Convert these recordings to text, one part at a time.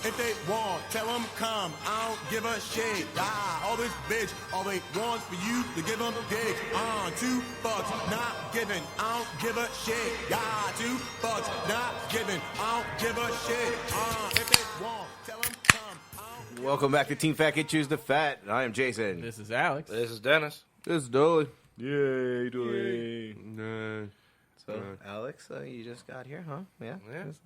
if they want, tell them come. I don't give a shit. All this bitch, all they want for you to give them dick. $2, not giving. I don't give a shit. $2, not giving. I don't give a shit. If they want, tell them come. Welcome back to Team Fat Kid Choose the Fat. I am Jason. This is Alex. This is Dennis. This is Dolly. Yay, Dolly. So, Alex, you just got here, huh? Yeah. Yeah. It's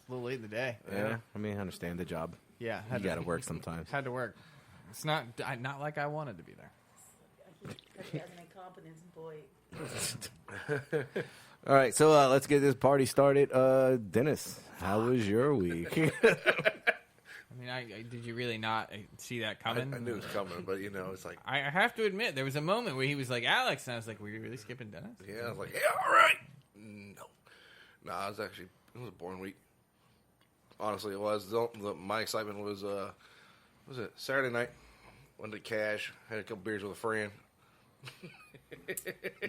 a little late in the day. Yeah. I mean, I understand the job. Yeah. You got to work sometimes. Had to work. It's not like I wanted to be there. He has an incompetence, boy. All right, so let's get this party started. Dennis, how was your week? I mean, did you really not see that coming? I knew it was coming, but it's like... I have to admit, there was a moment where he was like, Alex, and I was like, were you really skipping Dennis? Yeah, I was like, yeah, all right. No, it was a boring week. Honestly, it was. My excitement was it Saturday night? Went to Cash, had a couple beers with a friend.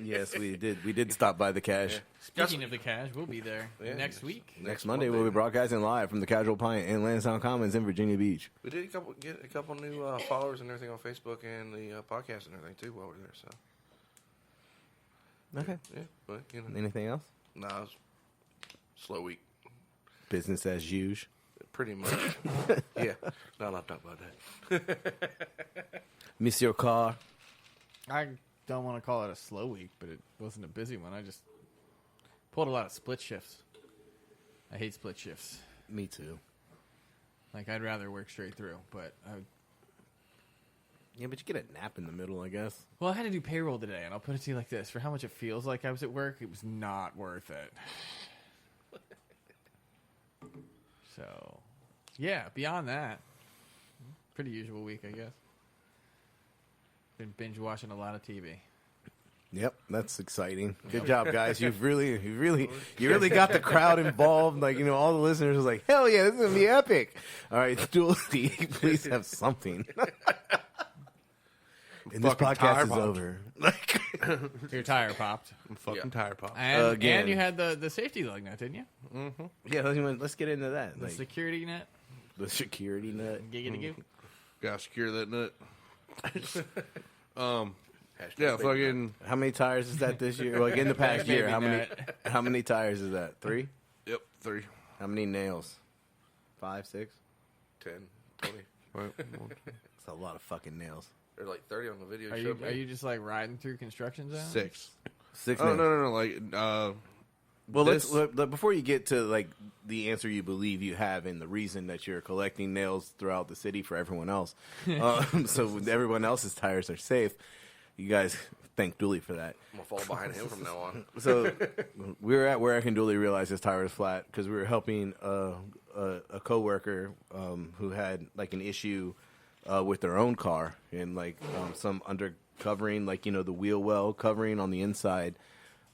Yes, we did. We did stop by the Cash. Yeah. Speaking of the Cash, we'll be there next week. Next Monday, we'll be broadcasting live from the Casual Pint in Lansdowne Commons in Virginia Beach. We did get a couple new followers and everything on Facebook and the podcast and everything, too, while we were there. So. Okay. Yeah, but, Anything else? No, it was a slow week. Business as usual. Pretty much. Yeah. No, I'm not talking about that. Miss your car. I don't want to call it a slow week, but it wasn't a busy one. I just pulled a lot of split shifts. I hate split shifts. Me too. Like, I'd rather work straight through, but Yeah, but you get a nap in the middle, I guess. Well, I had to do payroll today, and I'll put it to you like this. For how much it feels like I was at work, it was not worth it. So, yeah, beyond that, pretty usual week, I guess. Been binge watching a lot of TV. Yep, that's exciting. Good job, guys. You really got the crowd involved. Like, all the listeners was like, hell yeah, this is gonna be epic. All right, Julie, please have something. And this podcast is over. Your tire popped. I'm fucking tire popped. And you had the safety lug nut, didn't you? Mm-hmm. Yeah, let's get into that. The security net. The security nut. Giggity goo. Gotta secure that nut. Yeah, fucking. How many tires is that this year? Like in the past year, Maybe how many tires is that? 3? Yep, 3. How many nails? 5, 6? 10, 20. It's a lot of fucking nails. There's like 30 on the video. Are you just like riding through construction zones? 6. 6 Oh, nails. no. Like, well, let's before you get to like the answer you believe you have and the reason that you're collecting nails throughout the city for everyone else, so everyone else's tires are safe. You guys thank Dooley for that. I'm gonna fall behind him from now on. So we were at work and Dooley realized his tire was flat because we were helping a coworker who had like an issue with their own car and like some undercovering, like the wheel well covering on the inside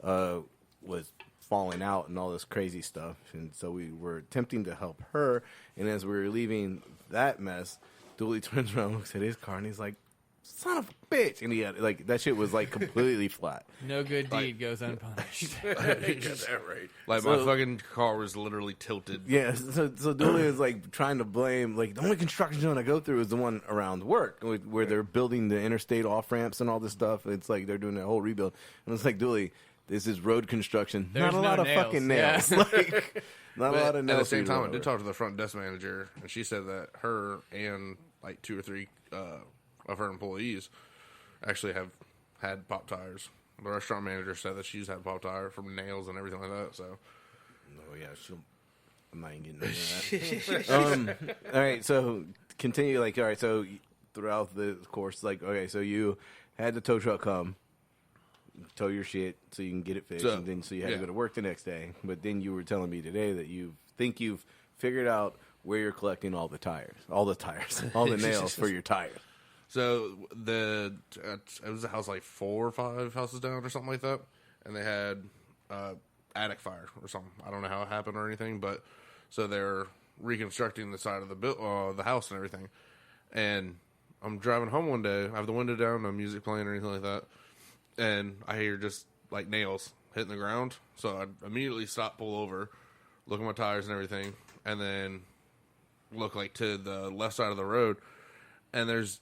was falling out and all this crazy stuff. And so we were attempting to help her. And as we were leaving that mess, Dooley turns around and looks at his car and he's like, son of a bitch. And he had, like, that shit was like completely flat. No good deed goes unpunished. You got that right. Like, my fucking car was literally tilted. Yeah, so Dooley is like trying to blame, like, the only construction zone I go through is the one around work where they're building the interstate off ramps and all this stuff. It's like they're doing a whole rebuild. And it's like, Dooley, this is road construction. There's not a lot of nails. fucking nails. Yeah. Like, not a lot of nails. At the same time, I did talk to the front desk manager, and she said that her and like 2 or 3 of her employees actually have had pop tires. The restaurant manager said that she's had pop tire from nails and everything like that. So, oh yeah, I'm not even getting into that. All right, so continue. Like, all right, so throughout the course, like, okay, so you had the tow truck come, tow your shit so you can get it fixed, and then so you had to go to work the next day. But then you were telling me today that you think you've figured out where you're collecting all the nails for your tires. So it was a house like 4 or 5 houses down or something like that, and they had attic fire or something. I don't know how it happened or anything, but so they're reconstructing the side of the house and everything. And I'm driving home one day. I have the window down, no music playing or anything like that, and I hear just like nails hitting the ground. So I immediately stop, pull over, look at my tires and everything, and then look like to the left side of the road, and there's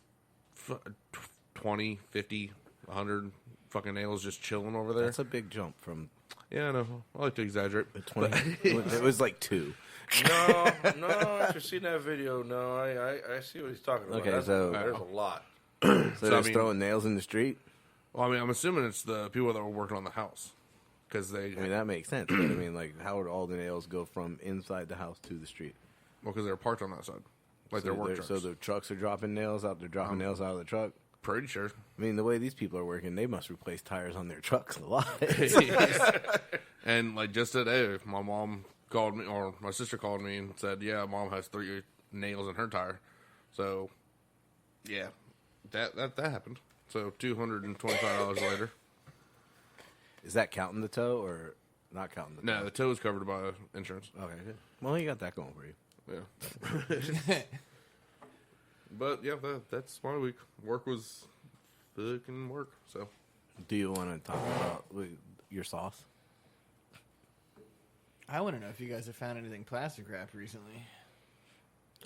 20, 50, 100 fucking nails just chilling over there. That's a big jump from Yeah, I know. I like to exaggerate. 20. It was like 2. No. After seeing that video, no, I see what he's talking about. Okay, There's a lot. So they're I mean- throwing nails in the street. Well, I mean, I'm assuming it's the people that were working on the house. Because I mean, that makes sense. But I mean, like, how would all the nails go from inside the house to the street? well, because they were parked on that side. Like their work trucks. So the trucks are dropping nails out. They're dropping nails out of the truck. Pretty sure. I mean, the way these people are working, they must replace tires on their trucks a lot. And like just today, my mom called me, or my sister called me and said, "Yeah, Mom has 3 nails in her tire." So, yeah, that happened. So $225 later. Is that counting the tow or not counting the tow? No, the tow is covered by insurance. Okay, good. Well, you got that going for you. Yeah. But yeah, that's my week. Work was fucking work. So Do you want to talk about your sauce? I want to know if you guys have found anything plastic wrapped recently.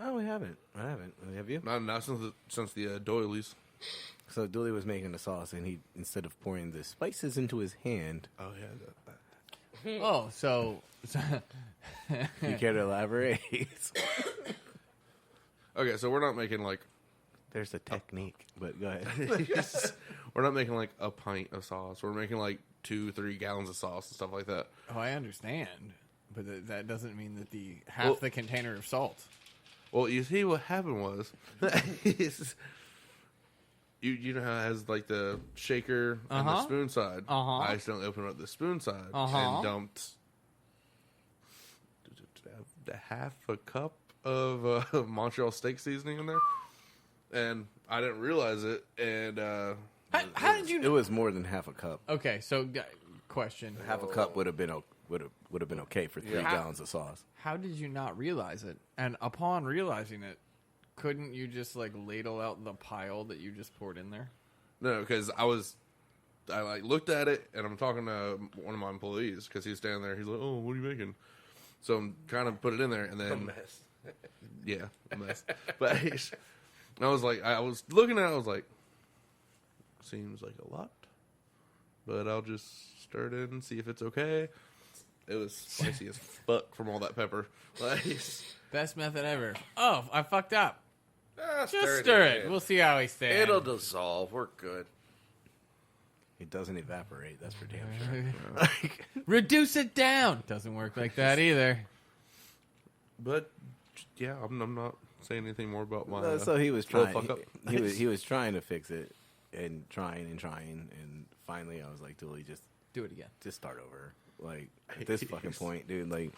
Oh, we haven't. I haven't. Have you? not since the doilies. So Dooley was making the sauce, and he, instead of pouring the spices into his hand, Oh yeah, Oh, so you care to elaborate? Okay, so we're not making like There's a technique, but go ahead. we're not making like a pint of sauce. We're making like 2-3 gallons of sauce and stuff like that. oh, I understand, but that doesn't mean that half the container of salt. Well, you see what happened was, you know how it has like the shaker and the spoon side. I accidentally opened up the spoon side and dumped the half a cup of Montreal steak seasoning in there, and I didn't realize it. And How did you? It was more than half a cup. Okay, so question: Half a cup would have been okay for 3 gallons of sauce. How did you not realize it? And upon realizing it, couldn't you just like ladle out the pile that you just poured in there? no, because I like looked at it, and I'm talking to one of my employees because he's standing there. He's like, "Oh, what are you making?" So I'm trying to put it in there, and then yeah, a mess. But I was like, I was looking at it, I was like, seems like a lot, but I'll just stir it in and see if it's okay. It was spicy as fuck from all that pepper. Like, Best method ever. Oh, I fucked up. Just Stir stir it. in. We'll see how he stands. It'll dissolve. We're good. It doesn't evaporate. That's for damn sure. Reduce it down. Doesn't work like that either. but yeah, I'm not saying anything more about my. So he was little trying. fuck up. He was trying to fix it and trying, and finally I was like, "Dooley, just Do it again. start over." Like at this fucking point, dude. Like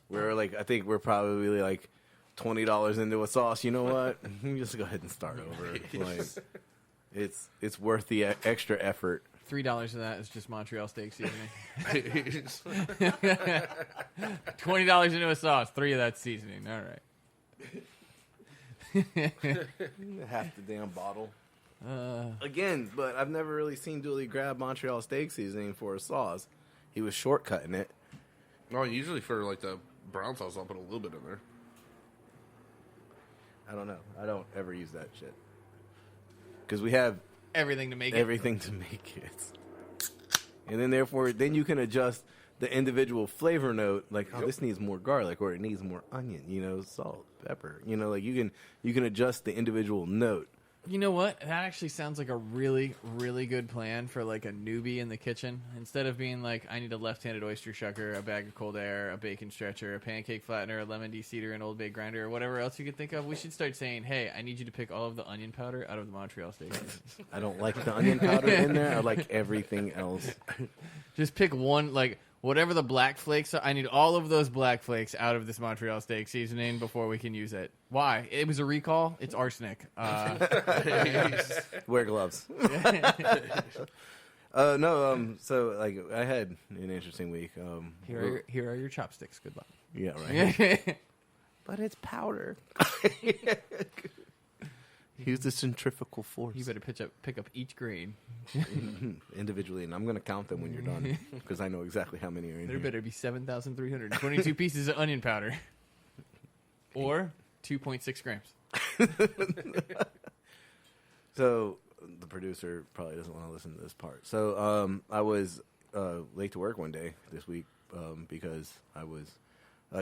we're like, I think we're probably like $20 into a sauce. You know what? Just go ahead and start over. Like it's worth the extra effort. $3 of that is just Montreal steak seasoning. $20 into a sauce. 3 of that seasoning. All right. Half the damn bottle. Again, but I've never really seen Dooley grab Montreal steak seasoning for a sauce. He was shortcutting it. No, usually for like the brown sauce, I'll put a little bit in there. I don't know. I don't ever use that shit. Because we have Everything to make everything to make it. And then therefore, then you can adjust the individual flavor note. Like, oh, this needs more garlic, or it needs more onion, salt, pepper. Like you can adjust the individual note. You know what? That actually sounds like a really, really good plan for like a newbie in the kitchen. Instead of being like, I need a left-handed oyster shucker, a bag of cold air, a bacon stretcher, a pancake flattener, a lemon de-seeder, an Old Bay grinder, or whatever else you could think of, we should start saying, hey, I need you to pick all of the onion powder out of the Montreal steak. I don't like the onion powder in there. I like everything else. Just pick one, like, whatever the black flakes are. I need all of those black flakes out of this Montreal steak seasoning before we can use it. Why? It was a recall. It's arsenic. Wear gloves. No. So like, I had an interesting week. Here are your chopsticks. Good luck. Yeah. Right. But it's powder. Use the centrifugal force. You better pick up each grain. Individually, and I'm going to count them when you're done because I know exactly how many are in There here. better be 7,322 pieces of onion powder. Or 2.6 grams. So the producer probably doesn't want to listen to this part. So I was late to work one day this week because I was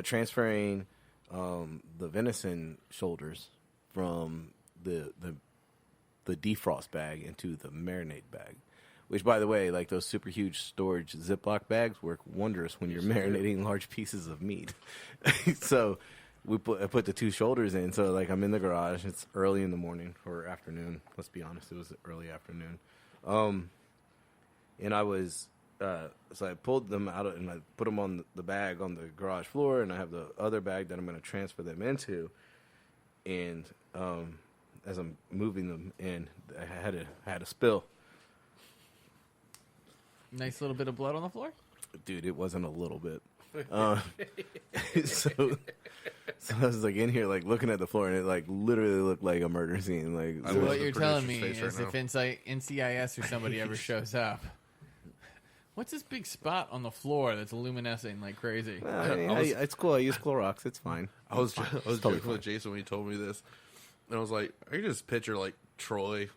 transferring the venison shoulders from the defrost bag into the marinade bag. Which, by the way, like those super huge storage Ziploc bags work wondrous when you're marinating large pieces of meat. So I put the two shoulders in. So like I'm in the garage. It's early in the morning or afternoon. Let's be honest, it was early afternoon. And I was so I pulled them out and I put them on the bag on the garage floor, and I have the other bag that I'm going to transfer them into. And as I'm moving them in, I had a spill. Nice little bit of blood on the floor. Dude, it wasn't a little bit. So I was like in here, like looking at the floor, and it like literally looked like a murder scene. Like, I So wish what the you're telling me producer's face is right if NCIS or somebody ever shows up, what's this big spot on the floor that's luminescing like crazy? it's cool. I use Clorox. It's fine. I was totally joking with Jason when he told me this, and I was like, "I can just picture like Troy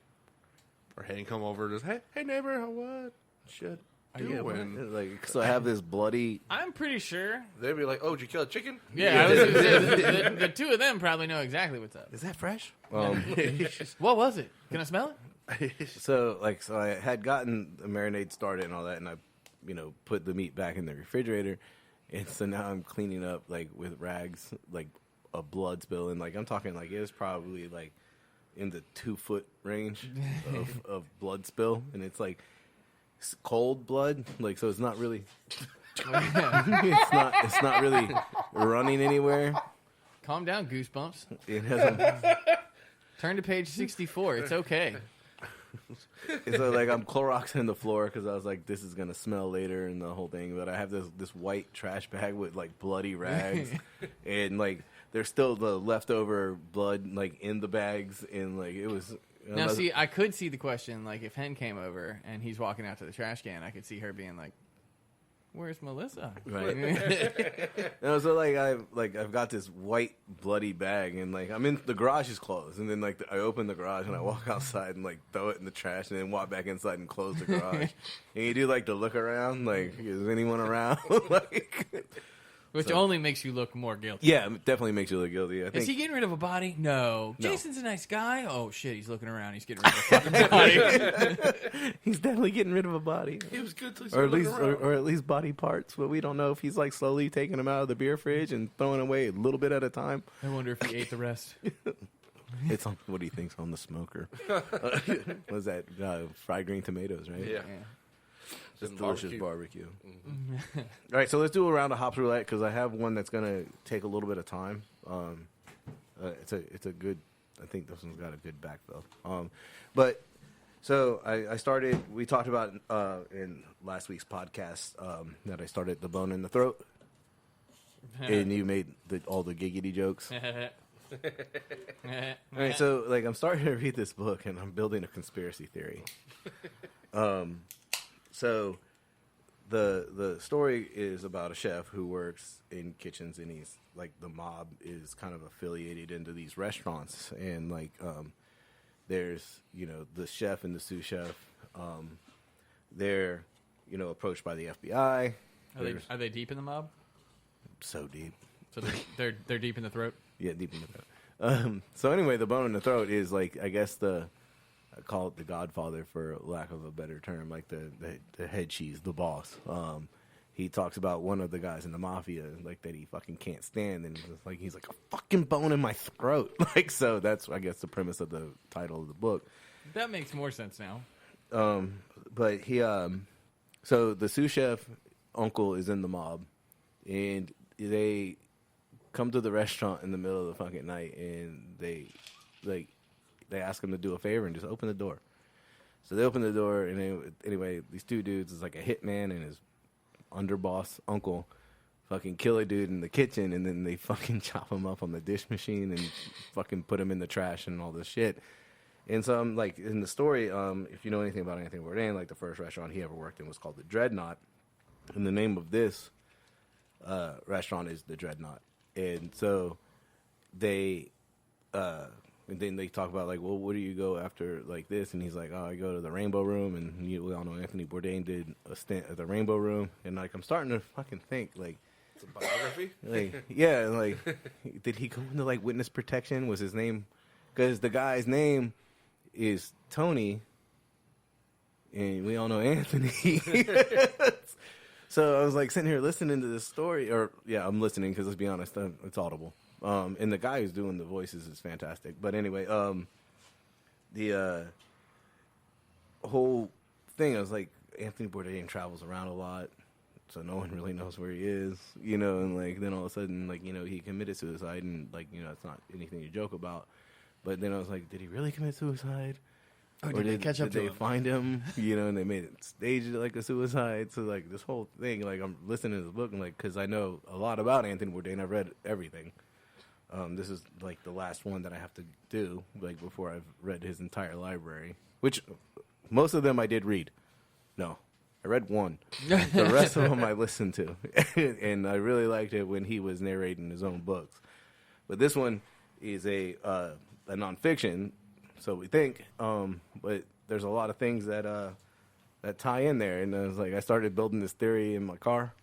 or Hank come over, just hey neighbor, what shit doing?" Like, so I have this bloody. I'm pretty sure. They'd be like, "Oh, did you kill a chicken?" Yeah, I was gonna say, the two of them probably know exactly what's up. Is that fresh? What was it? Can I smell it? So I had gotten the marinade started and all that, and I, put the meat back in the refrigerator, and so now I'm cleaning up like with rags, like a blood spill, and like I'm talking like it was probably like in the 2-foot range of blood spill, and it's like cold blood, like so it's not really, it's not really running anywhere. Calm down, Goosebumps. It hasn't. Turn to page 64. It's okay. So like I'm Cloroxing the floor because I was like, this is gonna smell later and the whole thing. But I have this white trash bag with like bloody rags, and like there's still the leftover blood like in the bags, and like it was. Now, see, I could see the question, like, if Hen came over and he's walking out to the trash can, I could see her being like, "Where's Melissa?" Right. No, so I've got this white bloody bag, and like I'm in the garage is closed, and then like I open the garage and I walk outside and like throw it in the trash, and then walk back inside and close the garage. And you do like the look around, like is anyone around? Like, Which only makes you look more guilty. yeah, it definitely makes you look guilty. I think. Is he getting rid of a body? No. Jason's a nice guy. Oh shit, he's looking around. He's getting rid of a fucking body. He's definitely getting rid of a body. He was good till he Or at started least, looking around. or at least body parts, but we don't know if he's like slowly taking them out of the beer fridge and throwing away a little bit at a time. I wonder if he ate the rest. It's on what he thinks on the smoker. Was that fried green tomatoes, right? Yeah. Just Just delicious barbecue. barbecue. All right, so let's do a round of Hops Roulette because I have one that's gonna take a little bit of time. It's a good. I think this one's got a good backfill. But so I started. We talked about in last week's podcast that I started the bone in the throat, and you made all the giggity jokes. All right, so like I'm starting to read this book and I'm building a conspiracy theory. So the story is about a chef who works in kitchens, and he's like the mob is kind of affiliated into these restaurants, and like there's the chef and the sous chef, they're approached by the FBI. Are they deep in the mob? So deep. So they're deep in the throat. Yeah, deep in the throat. So anyway, the bone in the throat is like I guess I call it the Godfather for lack of a better term, like the head cheese, the boss. He talks about one of the guys in the mafia, like that he fucking can't stand, and it's like he's like a fucking bone in my throat, like so. That's I guess the premise of the title of the book. That makes more sense now. But he, so the sous chef uncle is in the mob, and they come to the restaurant in the middle of the fucking night, and they ask him to do a favor and just open the door. So they open the door, and anyway, these two dudes is like a hitman and his underboss uncle fucking kill a dude in the kitchen, and then they fucking chop him up on the dish machine and fucking put him in the trash and all this shit. And so I'm like, in the story, if you know anything about Anthony Bourdain, like the first restaurant he ever worked in was called the Dreadnought, and the name of this restaurant is the Dreadnought. And so they and then they talk about like, well, what do you go after like this? And he's like, oh, I go to the Rainbow Room, and we all know Anthony Bourdain did a stint at the Rainbow Room, and like I'm starting to fucking think like, It's a biography. like yeah, like did he go into like witness protection? Was his name? Because the guy's name is Tony, and we all know Anthony. So I was like sitting here listening to this story, or yeah, I'm listening because let's be honest, it's Audible. And the guy who's doing the voices is fantastic. But anyway, the whole thing, I was like, Anthony Bourdain travels around a lot, so no one really knows where he is, you know. And like then all of a sudden, like, you know, he committed suicide, and like, you know, it's not anything to joke about. But then I was like, did he really commit suicide? Or did they catch up to they him? find him? You know, and they made it staged it like a suicide. So like this whole thing, like I'm listening to the book, and like because I know a lot about Anthony Bourdain, I've read everything. This is like the last one that I have to do, like before I've read his entire library, which most of them I did read. No, I read one. The rest of them I listened to, and I really liked it when he was narrating his own books. But this one is a nonfiction, so we think. But there's a lot of things that that tie in there, and I was like, I started building this theory in my car.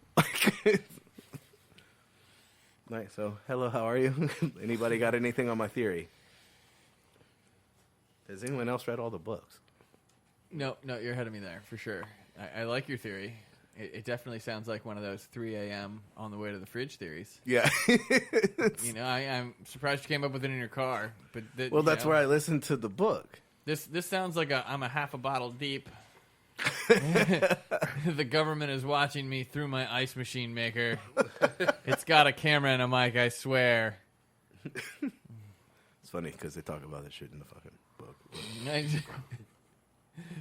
Nice. So, hello, how are you? Anybody got anything on my theory? Has anyone else read all the books? No, you're ahead of me there for sure. I like your theory. It definitely sounds like one of those 3 a.m. on the way to the fridge theories. Yeah. You know, I'm surprised you came up with it in your car. But Well, that's where I listened to the book. This sounds like I'm a half a bottle deep. The government is watching me through my ice machine maker. It's got a camera and a mic, I swear. It's funny because they talk about that shit in the fucking book.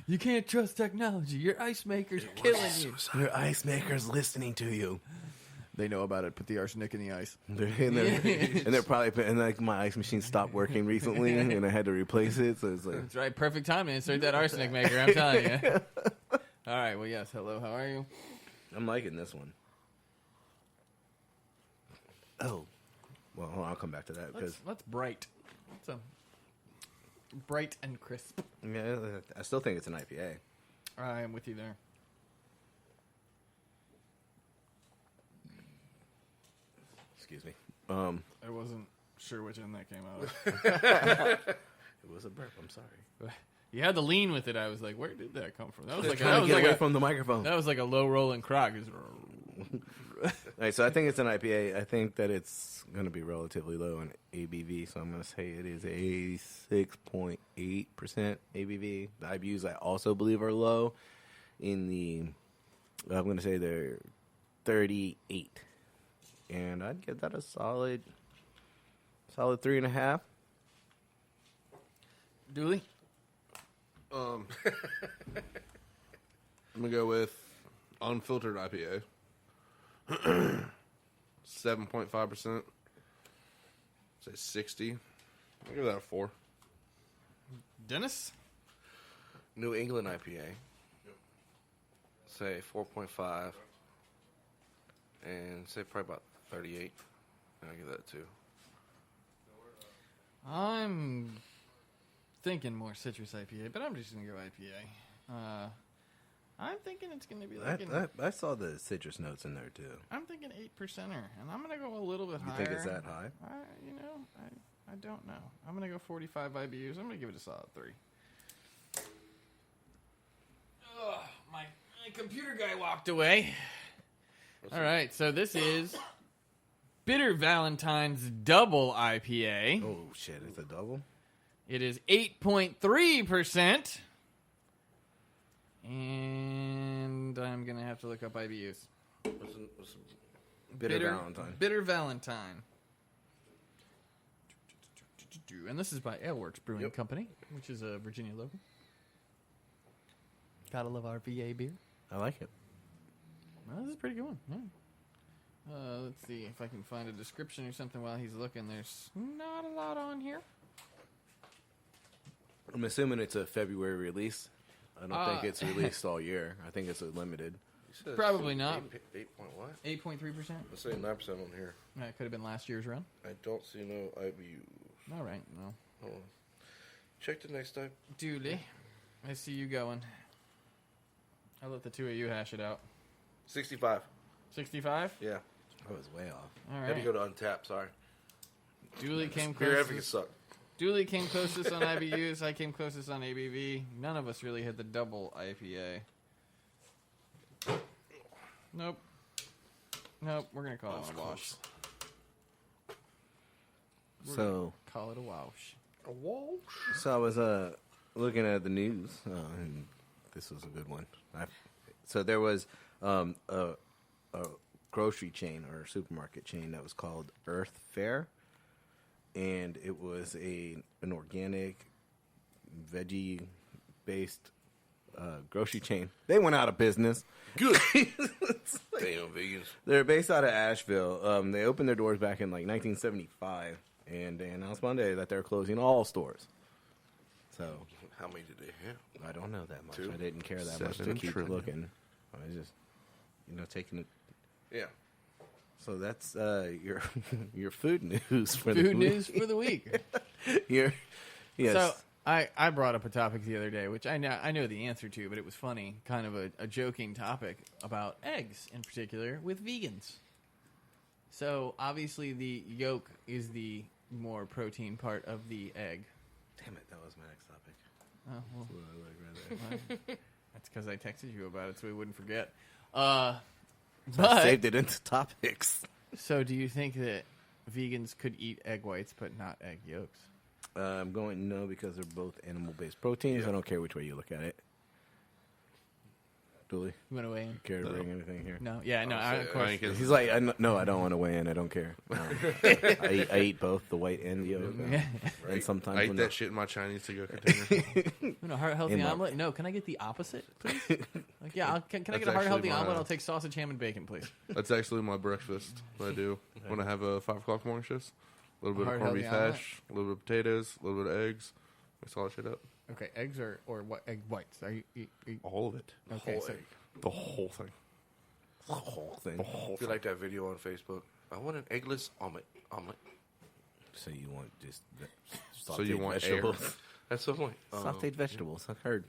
You can't trust technology. Your ice maker's killing you. Your ice maker's listening to you. They know about it. Put the arsenic in the ice. And they're probably, and like my ice machine stopped working recently, and I had to replace it. So it's like, That's right. Perfect time to insert that arsenic maker. I'm telling you. All right. Well, yes. Hello. How are you? I'm liking this one. Oh, well, hold on, I'll come back to that because Let's bright. Let's bright and crisp. yeah, I still think it's an IPA. I am with you there. Excuse me. I wasn't sure which end that came out of. It was a burp. I'm sorry. You had to lean with it. I was like, where did that come from? That was like Trying to get away from the microphone. that was like a low rolling crock. All right, so I think it's an IPA. I think that it's going to be relatively low in ABV, so I'm going to say it is a 6.8% ABV. The IBUs I also believe are low. I'm going to say they're 38, and I'd give that a solid 3.5. Dooley? I'm gonna go with unfiltered IPA. 7.5%. Say 60. I'll give that a 4. Dennis? New England IPA. Say 4.5. And say probably about 38. I'll give that a 2. I'm thinking more citrus IPA, but I'm just going to go IPA. I'm thinking it's going to be like I saw the citrus notes in there, too. I'm thinking 8%er, and I'm going to go a little bit You higher. think it's that high? I don't know. I'm going to go 45 IBUs. I'm going to give it a solid 3. Ugh, my computer guy walked away. All right, so this is Bitter Valentine's Double IPA. Oh, shit, it's a double? It is 8.3%. And I'm going to have to look up IBUs. Bitter Valentine. Bitter Valentine. And this is by Aleworks Brewing Company, which is a Virginia local. Gotta love our VA beer. I like it. Well, this is a pretty good one. Yeah. Let's see if I can find a description or something while he's looking. There's not a lot on here. I'm assuming it's a February release. I don't think it's released all year. I think it's a limited. said Probably not. 8 point what? 8.3%. Let's say 9% on here. That could have been last year's run. I don't see no IBU. All right, no. Hold on. Check the next type. Dooley, I see you going. I'll let the two of you hash it out. 65. 65? Yeah. I was way off. All Had to right. go to untap. Sorry. Dooley came Beer advocates closest. suck. Dooley came closest on IBUs. I came closest on ABV. None of us really hit the double IPA. Nope. We're gonna call it a wash. So Call it a wash. A Walsh? So I was looking at the news, and this was a good one. So there was a grocery chain or supermarket chain that was called Earth Fare, and it was an organic, veggie-based grocery chain. They went out of business. Good. Damn, vegans. They're based out of Asheville. They opened their doors back in like 1975, and they announced Monday that they're closing all stores. So How many did they have? I don't know that much. 2? I didn't care that much to 7 keep trillion. looking. I was just, taking it. Yeah. So that's your your food news for Food the week. news for the week. Yes. So I brought up a topic the other day, which I know the answer to, but it was funny, kind of a joking topic about eggs in particular with vegans. So obviously the yolk is the more protein part of the egg. Damn it, that was my next topic. Oh, well, That's what I like right there. that's because I texted you about it so we wouldn't forget. I But saved it into topics. so do you think that vegans could eat egg whites but not egg yolks? I'm going no because they're both animal-based proteins. I don't care which way you look at it. Dooley, You want to weigh in? care to bring anything here? No. Yeah. No. I'll Of say- course. He's like, no, I don't want to weigh in. I don't care. I eat both the white and the yolk. Yeah. And sometimes I when ate the- that shit in my Chinese to-go container. You want a heart healthy In my- omelet? No. Can I get the opposite, please? Like, yeah. Can I That's get a heart healthy actually my- omelet? I'll take sausage, ham, and bacon, please. That's actually my breakfast. What I do when I have a 5 o'clock morning shift. A little bit Hard of corned beef healthy omelet? hash, a little bit of potatoes, a little bit of eggs. Mix all that shit up. Okay, eggs or what? Egg whites? Are you? All of it. Okay, Whole so egg. The whole thing. the whole thing. The whole If you like that video on Facebook, I want an eggless omelet. So you want just So you sauteed want vegetables? That's the point. Sauteed vegetables. I've heard.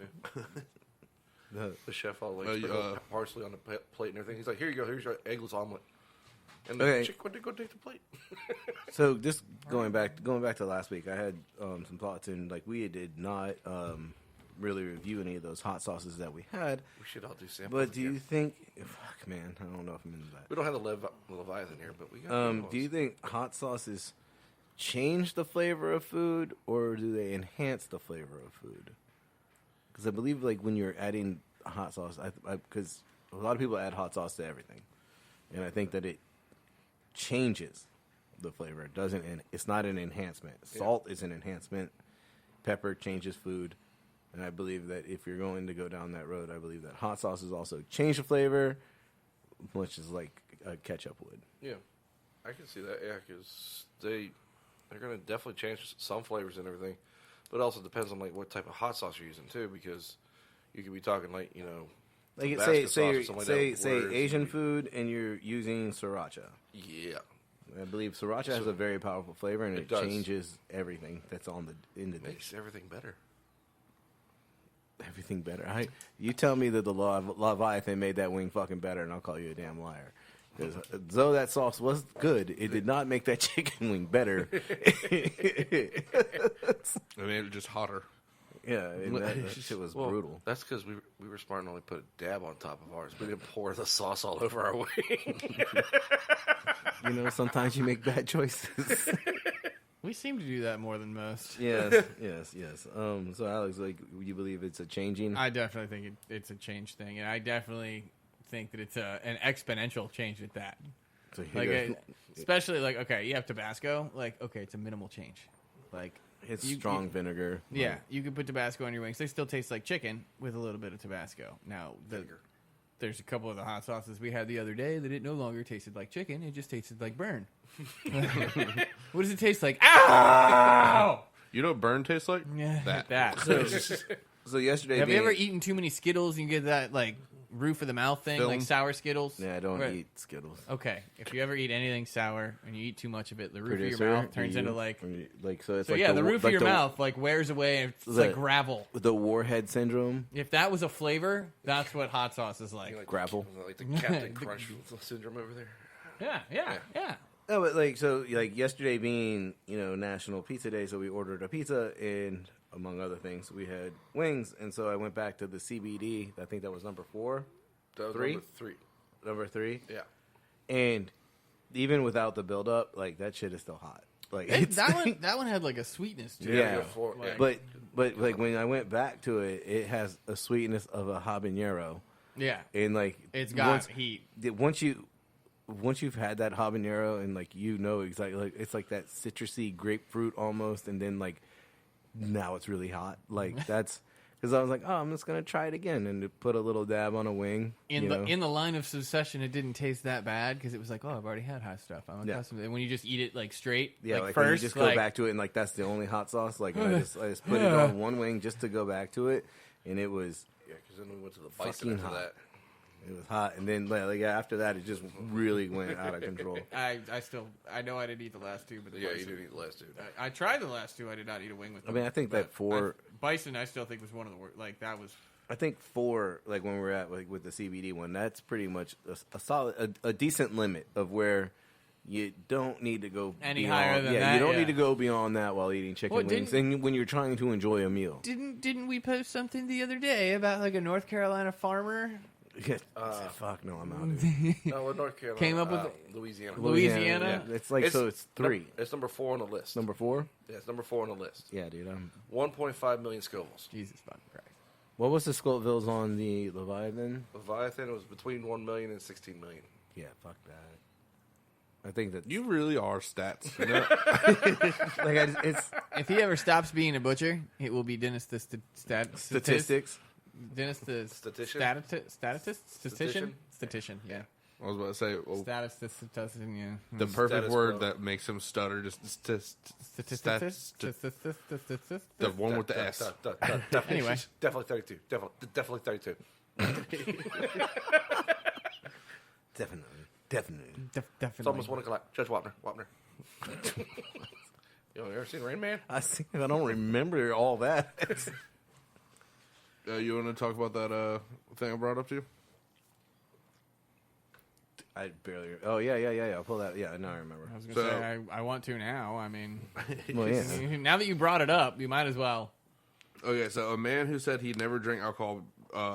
The chef all like Uh, sprinkle parsley on the plate and everything. He's like, "Here you go. Here's your eggless omelet." And the Okay. chick went to go take the plate. So just going back to last week, I had some thoughts, and like we did not really review any of those hot sauces that we had. We should all do samples. But do you think? Fuck, man, I don't know if I'm into that. We don't have the Leviathan here, but we got. Do you think hot sauces change the flavor of food, or do they enhance the flavor of food? Because I believe, like, when you're adding hot sauce, because a lot of people add hot sauce to everything, and I think that it changes the flavor. It doesn't, and it's not an enhancement. Salt is an enhancement. Pepper changes food, and I believe that if you're going to go down that road, I believe that hot sauces also change the flavor, much as like ketchup would. Yeah, I can see that. Yeah, because they're going to definitely change some flavors and everything, but it also depends on like what type of hot sauce you're using too, because you could be talking like Like Tabasco sauce or say something like say that, say whereas Asian you- food, and you're using sriracha. yeah. I believe sriracha has a very powerful flavor, and It it does. changes everything that's on the in the dish. Makes everything better. Everything better. You tell me that the Leviathan made that wing fucking better, and I'll call you a damn liar. Because though that sauce was good, it did not make that chicken wing better. I made it just hotter. Yeah, and that shit was brutal. That's because we were smart and only put a dab on top of ours. We didn't pour the sauce all over our wing. Sometimes you make bad choices. we seem to do that more than most. yes. So Alex, like, you believe it's a changing? I definitely think it's a change thing, and I definitely think that it's an exponential change at that. So Like, especially like, okay, you have Tabasco. Like, okay, it's a minimal change. Like, it's you- strong vinegar. yeah, you can put Tabasco on your wings. They still taste like chicken with a little bit of Tabasco. Now, there's a couple of the hot sauces we had the other day that it no longer tasted like chicken. It just tasted like burn. What does it taste like? Ow! You know what burn tastes like? Yeah, That. that. So yesterday, Have you ever eaten too many Skittles and you get that like roof of the mouth thing, Film? like sour Skittles? Yeah, I don't Where- eat Skittles. Okay, if you ever eat anything sour and you eat too much of it, the roof of Producer, your mouth do turns you- into like. so it's So like yeah, the wa- roof like of your the- mouth like wears away. And it's the- like gravel. The warhead syndrome. If that was a flavor, that's what hot sauce is like. Like Gravel. Like the Captain Crunch syndrome over there. Yeah. No, but like so, like yesterday being National Pizza Day, so we ordered a pizza and among other things we had wings, and so I went back to the CBD. I think that was number 4, That was Three? number 3. number 3, Yeah. and even without the build up, like that shit is still hot. Like That one had like a sweetness to it. Yeah. go for it. Like- but like when I went back to it, it has a sweetness of a habanero, Yeah. and like It's got heat. once you've had that habanero and like exactly, like it's like that citrusy grapefruit almost, and then like now it's really hot. Like that's because I was like, oh, I'm just gonna try it again and to put a little dab on a wing. In the line of succession, it didn't taste that bad because it was like, oh, I've already had hot stuff. I'm Yeah. accustomed. And when you just eat it like straight, yeah, like like first, when you just go like, back to it and like that's the only hot sauce. Like and I just put it on one wing just to go back to it, and it was Yeah, because then we went to the Fucking bison after hot. that. it was hot, and then like after that it just really went out of control. I know I didn't eat the last two, but the Yeah, you bison, didn't eat the last two. I tried the last two. I did not eat a wing with I them. mean, I think that bison, I still think was one of the worst. Like that was. I think 4, like when we're at like with the CBD one, that's pretty much a solid, a decent limit of where you don't need to go Any beyond, higher than yeah, that, you don't yeah. need to go beyond that while eating chicken Well, wings, and when you're trying to enjoy a meal. Didn't we post something the other day about like a North Carolina farmer? Fuck no, I'm out. Dude. No, well, North Carolina. Came up with Louisiana. Louisiana? Yeah, it's like so. It's 3. It's number 4 on the list. Number 4. Yeah, it's number 4 on the list. Yeah, dude. 1.5 million Scovilles. Jesus fucking Christ. What was the Scovilles on the Leviathan? Leviathan was between 1 million and 16 million. Yeah, fuck that. I think that You really are stats. like it's If he ever stops being a butcher, it will be Dennis the statistics. Statistician? Dennis the statistician. Yeah. I was about to say Statistician. Yeah. the perfect Status word quo. that makes him stutter. Just Statisticist. the one with the S. Definitely, Anyway. Definitely 32. Definitely 32. Definitely. It's almost 1 o'clock. Judge Wapner. You ever seen Rain Man? I don't remember all that. You want to talk about that thing I brought up to you? I barely. Oh yeah. I'll pull that. Yeah, now I remember. I was gonna So- say I want to now. I mean, Well, yeah. now that you brought it up, you might as well. Okay, so a man who said he'd never drank alcohol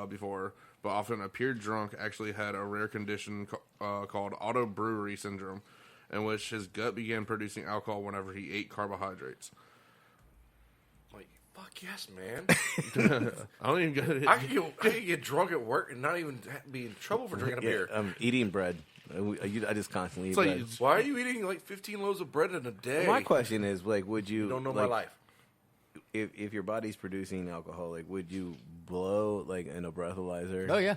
before, but often appeared drunk, actually had a rare condition called Auto-Brewery Syndrome, in which his gut began producing alcohol whenever he ate carbohydrates. Like, fuck yes, man. I don't even get it. I could get drunk at work and not even be in trouble for drinking a beer. Eating bread. I just constantly eat It's like bread. Why are you eating like 15 loaves of bread in a day? My question is, like, would you You don't know like, my life. If your body's producing alcohol, like, would you blow like in a breathalyzer? Oh yeah,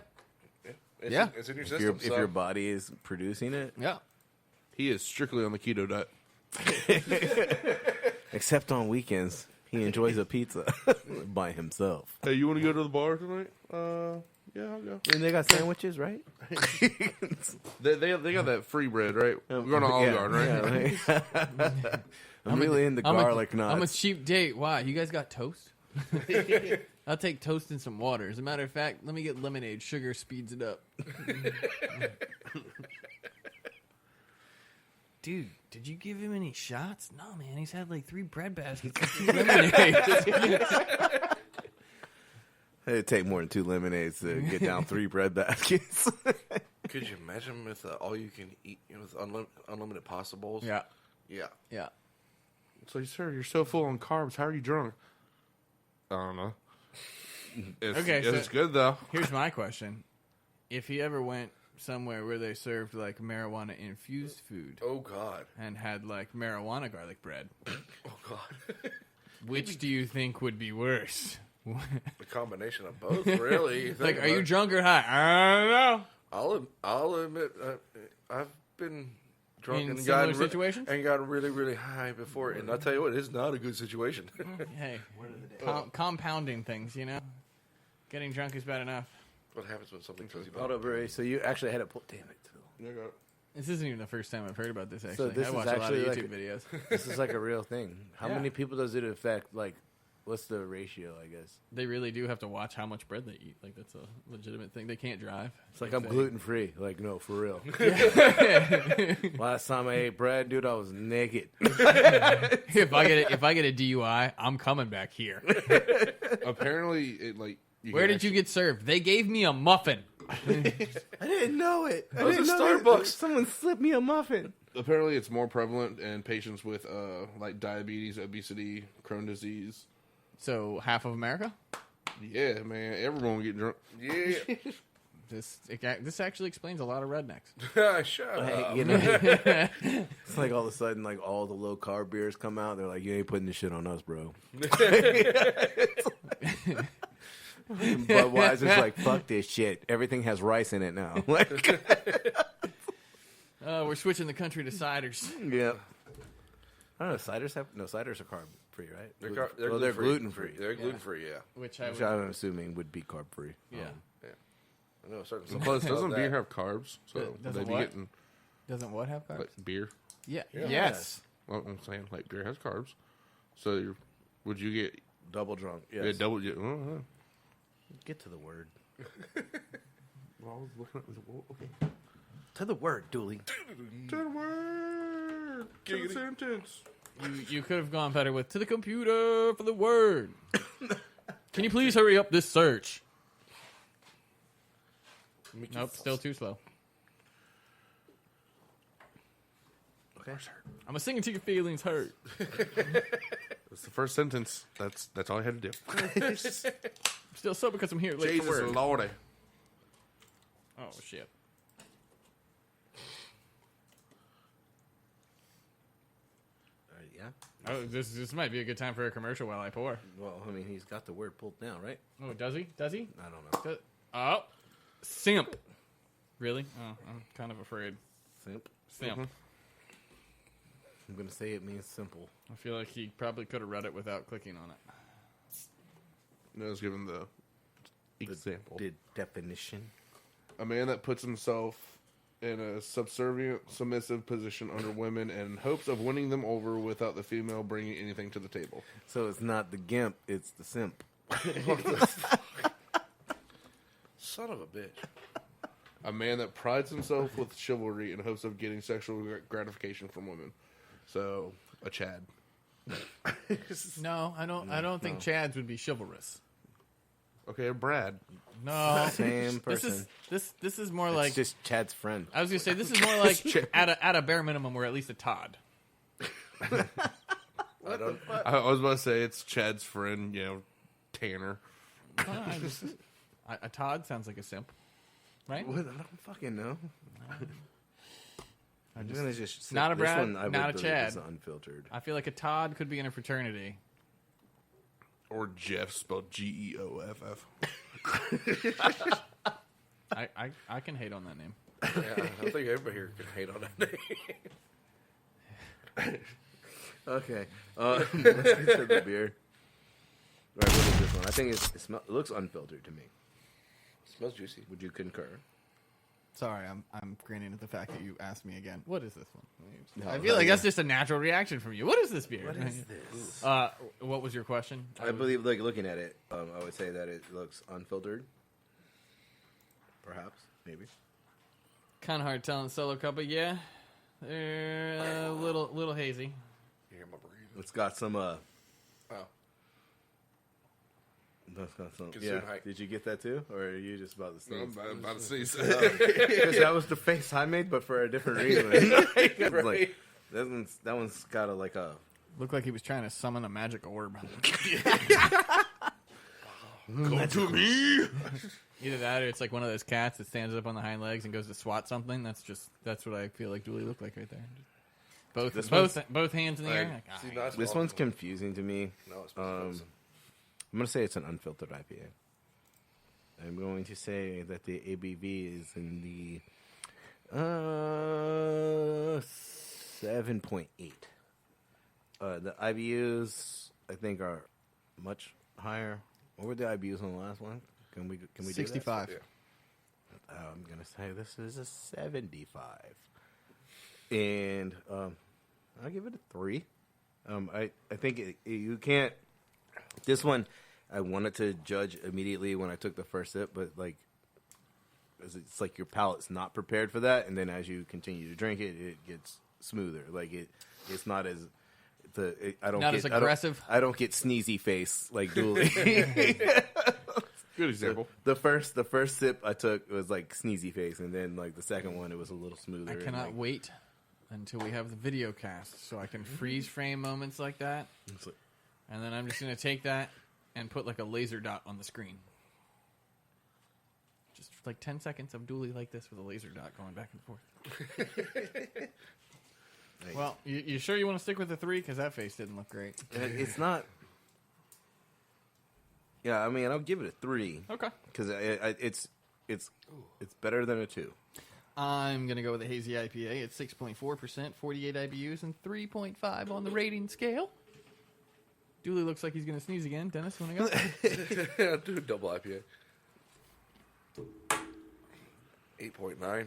It's, Yeah. it's in your If system. if your body is producing it, yeah. He is strictly on the keto diet. except on weekends, he enjoys a pizza by himself. Hey, you want to go to the bar tonight? Yeah, I'll go. And they got sandwiches, right? They got that free bread, right? We're going to Olive Garden, right? Yeah, I'm really into garlic nuts. I'm a cheap date. Why? You guys got toast? I'll take toast and some water. As a matter of fact, let me get lemonade. Sugar speeds it up. Dude, did you give him any shots? No, man. He's had like 3 bread baskets and 2 lemonades. It'd take more than 2 lemonades to get down 3 bread baskets. Could you imagine with all you can eat with unlimited pasta bowls? Yeah. Yeah. Yeah. So, sir, you're so full on carbs. How are you drunk? I don't know. It's so- good, though. Here's my question. If he ever went somewhere where they served like marijuana infused food Oh God. and had like marijuana garlic bread, Oh God. which do you think would be worse? The combination of both, really. Like, are you drunk or high? I don't know. I'll admit, I've been drunk In and similar gotten situations? and got really, really high before. And I'll tell you what, it's not a good situation. Hey, compounding things, you know? Getting drunk is bad enough. what happens when something tells you about Auto-Brewery. So you actually had it pulled. Damn it, Phil. Yeah, got it. This isn't even the first time I've heard about this. Actually, this I is watch a lot of actually like YouTube videos. This is like a real thing. How Yeah. many people does it affect? Like, what's the ratio? I guess They really do have to watch how much bread they eat. Like that's a legitimate thing. They can't drive. it's like I'm gluten free. Like, no, for real. If Last time I ate bread, dude, I was naked. I get a DUI, I'm coming back here. Apparently, it like. Where did you get served? They gave me a muffin. I didn't know it. I was didn't at know Starbucks. Someone slipped me a muffin. Apparently, it's more prevalent in patients with like diabetes, obesity, Crohn's disease. So half of America. Yeah, man, everyone will get drunk. Yeah. This actually explains a lot of rednecks. Shut Hey, up. you know, it's like all of a sudden, like all the low carb beers come out. They're like, "You ain't putting this shit on us, bro." Budweiser's like, "Fuck this shit. Everything has rice in it now." Like, We're switching the country to ciders. yeah. I don't know. Ciders are carb free, right? They're gluten free. They're gluten free, yeah. Which Which I'm assuming would be carb free. yeah. I know certain Plus, doesn't about beer that. have carbs? So Doesn't they'd be what? getting Doesn't what have carbs? like beer. Yeah. Yeah. Yes. Well, I'm saying like beer has carbs. So would you get Double drunk. Yes. double? Get to the word. Well, I was looking at okay. To the word, Dooley. To the word. To the sentence. You could have gone better with to the computer for the word. Can you please hurry up this search? Nope, still too slow. Okay. I'm a singing to your feelings hurt. It's the first sentence. That's all I had to do. I'm still so because I'm here late Jesus for work. Lordy. Oh shit. Yeah. Oh, this might be a good time for a commercial while I pour. Well, I mean, he's got the word pulled now, right? Oh, does he? Does he? I don't know. Oh, simp. Really? Oh, I'm kind of afraid. Simp. Simp. I'm gonna say it means simple. I feel like he probably could have read it without clicking on it. No, I was given the example. The definition. A man that puts himself in a subservient, submissive position under women in hopes of winning them over without the female bringing anything to the table. So it's not the gimp, it's the simp. Son of a bitch. A man that prides himself with chivalry in hopes of getting sexual gratification from women. So, a Chad. No, I don't think Chads would be chivalrous. Okay, a Brad. No, Same person. This is more It's like just Chad's friend. I was gonna say this is more like at a bare minimum we're at least a Todd. I was about to say it's Chad's friend, Tanner. A Todd sounds like a simp, right? What? I don't fucking know. I'm gonna just Not a this Brad, one I would not a believe Chad. is unfiltered. I feel like a Todd could be in a fraternity. Or Jeff, spelled Geoff. I can hate on that name. Yeah, I think everybody here can hate on that name. Okay. Let's get to the beer. All right, what is this one? I think it looks unfiltered to me. Smells juicy. Would you concur? Sorry, I'm grinning at the fact that you asked me again. What is this one? No, I feel like yeah. that's just a natural reaction from you. What is this beer? What is this? What was your question? I believe, like, looking at it, I would say that it looks unfiltered. Perhaps, maybe. Kind of hard telling solo cup, but yeah, they're a little hazy. You hear my breathing? It's got some. Oh. That's got some. Consume Yeah. height. Did you get that too, or are you just about to No, sneeze? I'm about to sneeze. Because that was the face I made, but for a different reason. It's Right. like, that one's got a. Looked like he was trying to summon a magic orb. Come to me. Either that, or it's like one of those cats that stands up on the hind legs and goes to swat something. That's what I feel like Dooley looked like right there. Both hands in the air. Like, ah, See, that's This awesome. one's confusing to me. No, it smells awesome. I'm gonna say it's an unfiltered IPA. I'm going to say that the ABV is in the 7.8. The IBUs I think are much higher. What were the IBUs on the last one? Can we do that? 65. Yeah. I'm gonna say this is a 75, and I'll give it a 3. I think you can't. This one, I wanted to judge immediately when I took the first sip, but like, it's like your palate's not prepared for that, and then as you continue to drink it, it gets smoother. Like it's not as I don't Not get as aggressive? I don't get sneezy face like Dooley. Good example. The first sip I took was like sneezy face, and then like the second one, it was a little smoother. I and, cannot like, wait until we have the video cast so I can freeze frame moments like that. it's like- And then I'm just going to take that and put like a laser dot on the screen. Just like 10 seconds of Dooley like this with a laser dot going back and forth. Nice. Well, you sure you want to stick with the 3? Because that face didn't look great. It's not. Yeah, I mean, I'll give it a 3 Okay. because it's better than a 2. I'm going to go with a hazy IPA at 6.4%, 48 IBUs, and 3.5 on the rating scale. Dooley looks like he's going to sneeze again. Dennis, want to go? Do a double IPA. 8.9,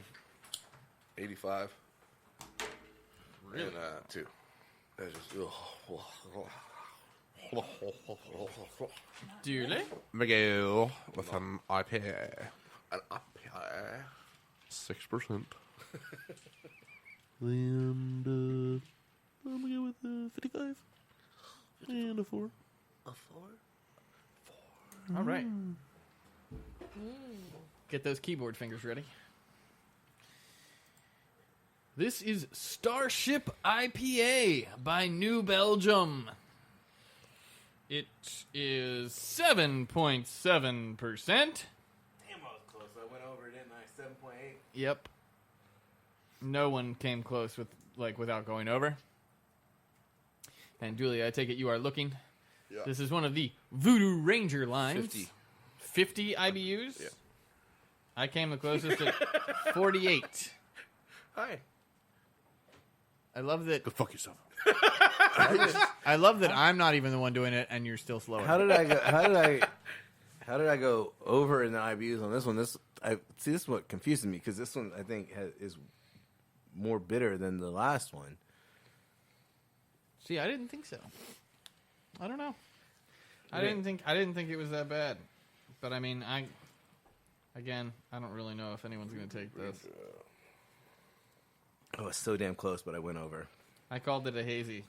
85, and 2. That's just Dooley? Miguel with an IPA. an IPA. 6%. And I'm gonna go with 55 and a 4. A 4? All right. Get those keyboard fingers ready. This is Starship IPA by New Belgium. It is 7.7%. Damn, I was close. I went over, didn't I? 7.8. Yep. No one came close without going over. And Julia, I take it you are looking. Yeah. This is one of the Voodoo Ranger lines. 50. 50 IBUs? Yeah. I came the closest at 48. Hi. I love that. Go fuck yourself. I love that I'm not even the one doing it, and you're still slower. How did I go? How did I go over in the IBUs on this one? This is what confuses me because this one I think is more bitter than the last one. See, I didn't think so. I don't know. I didn't think it was that bad. But I mean, I don't really know if anyone's going to take this. I was so damn close, but I went over. I called it a hazy.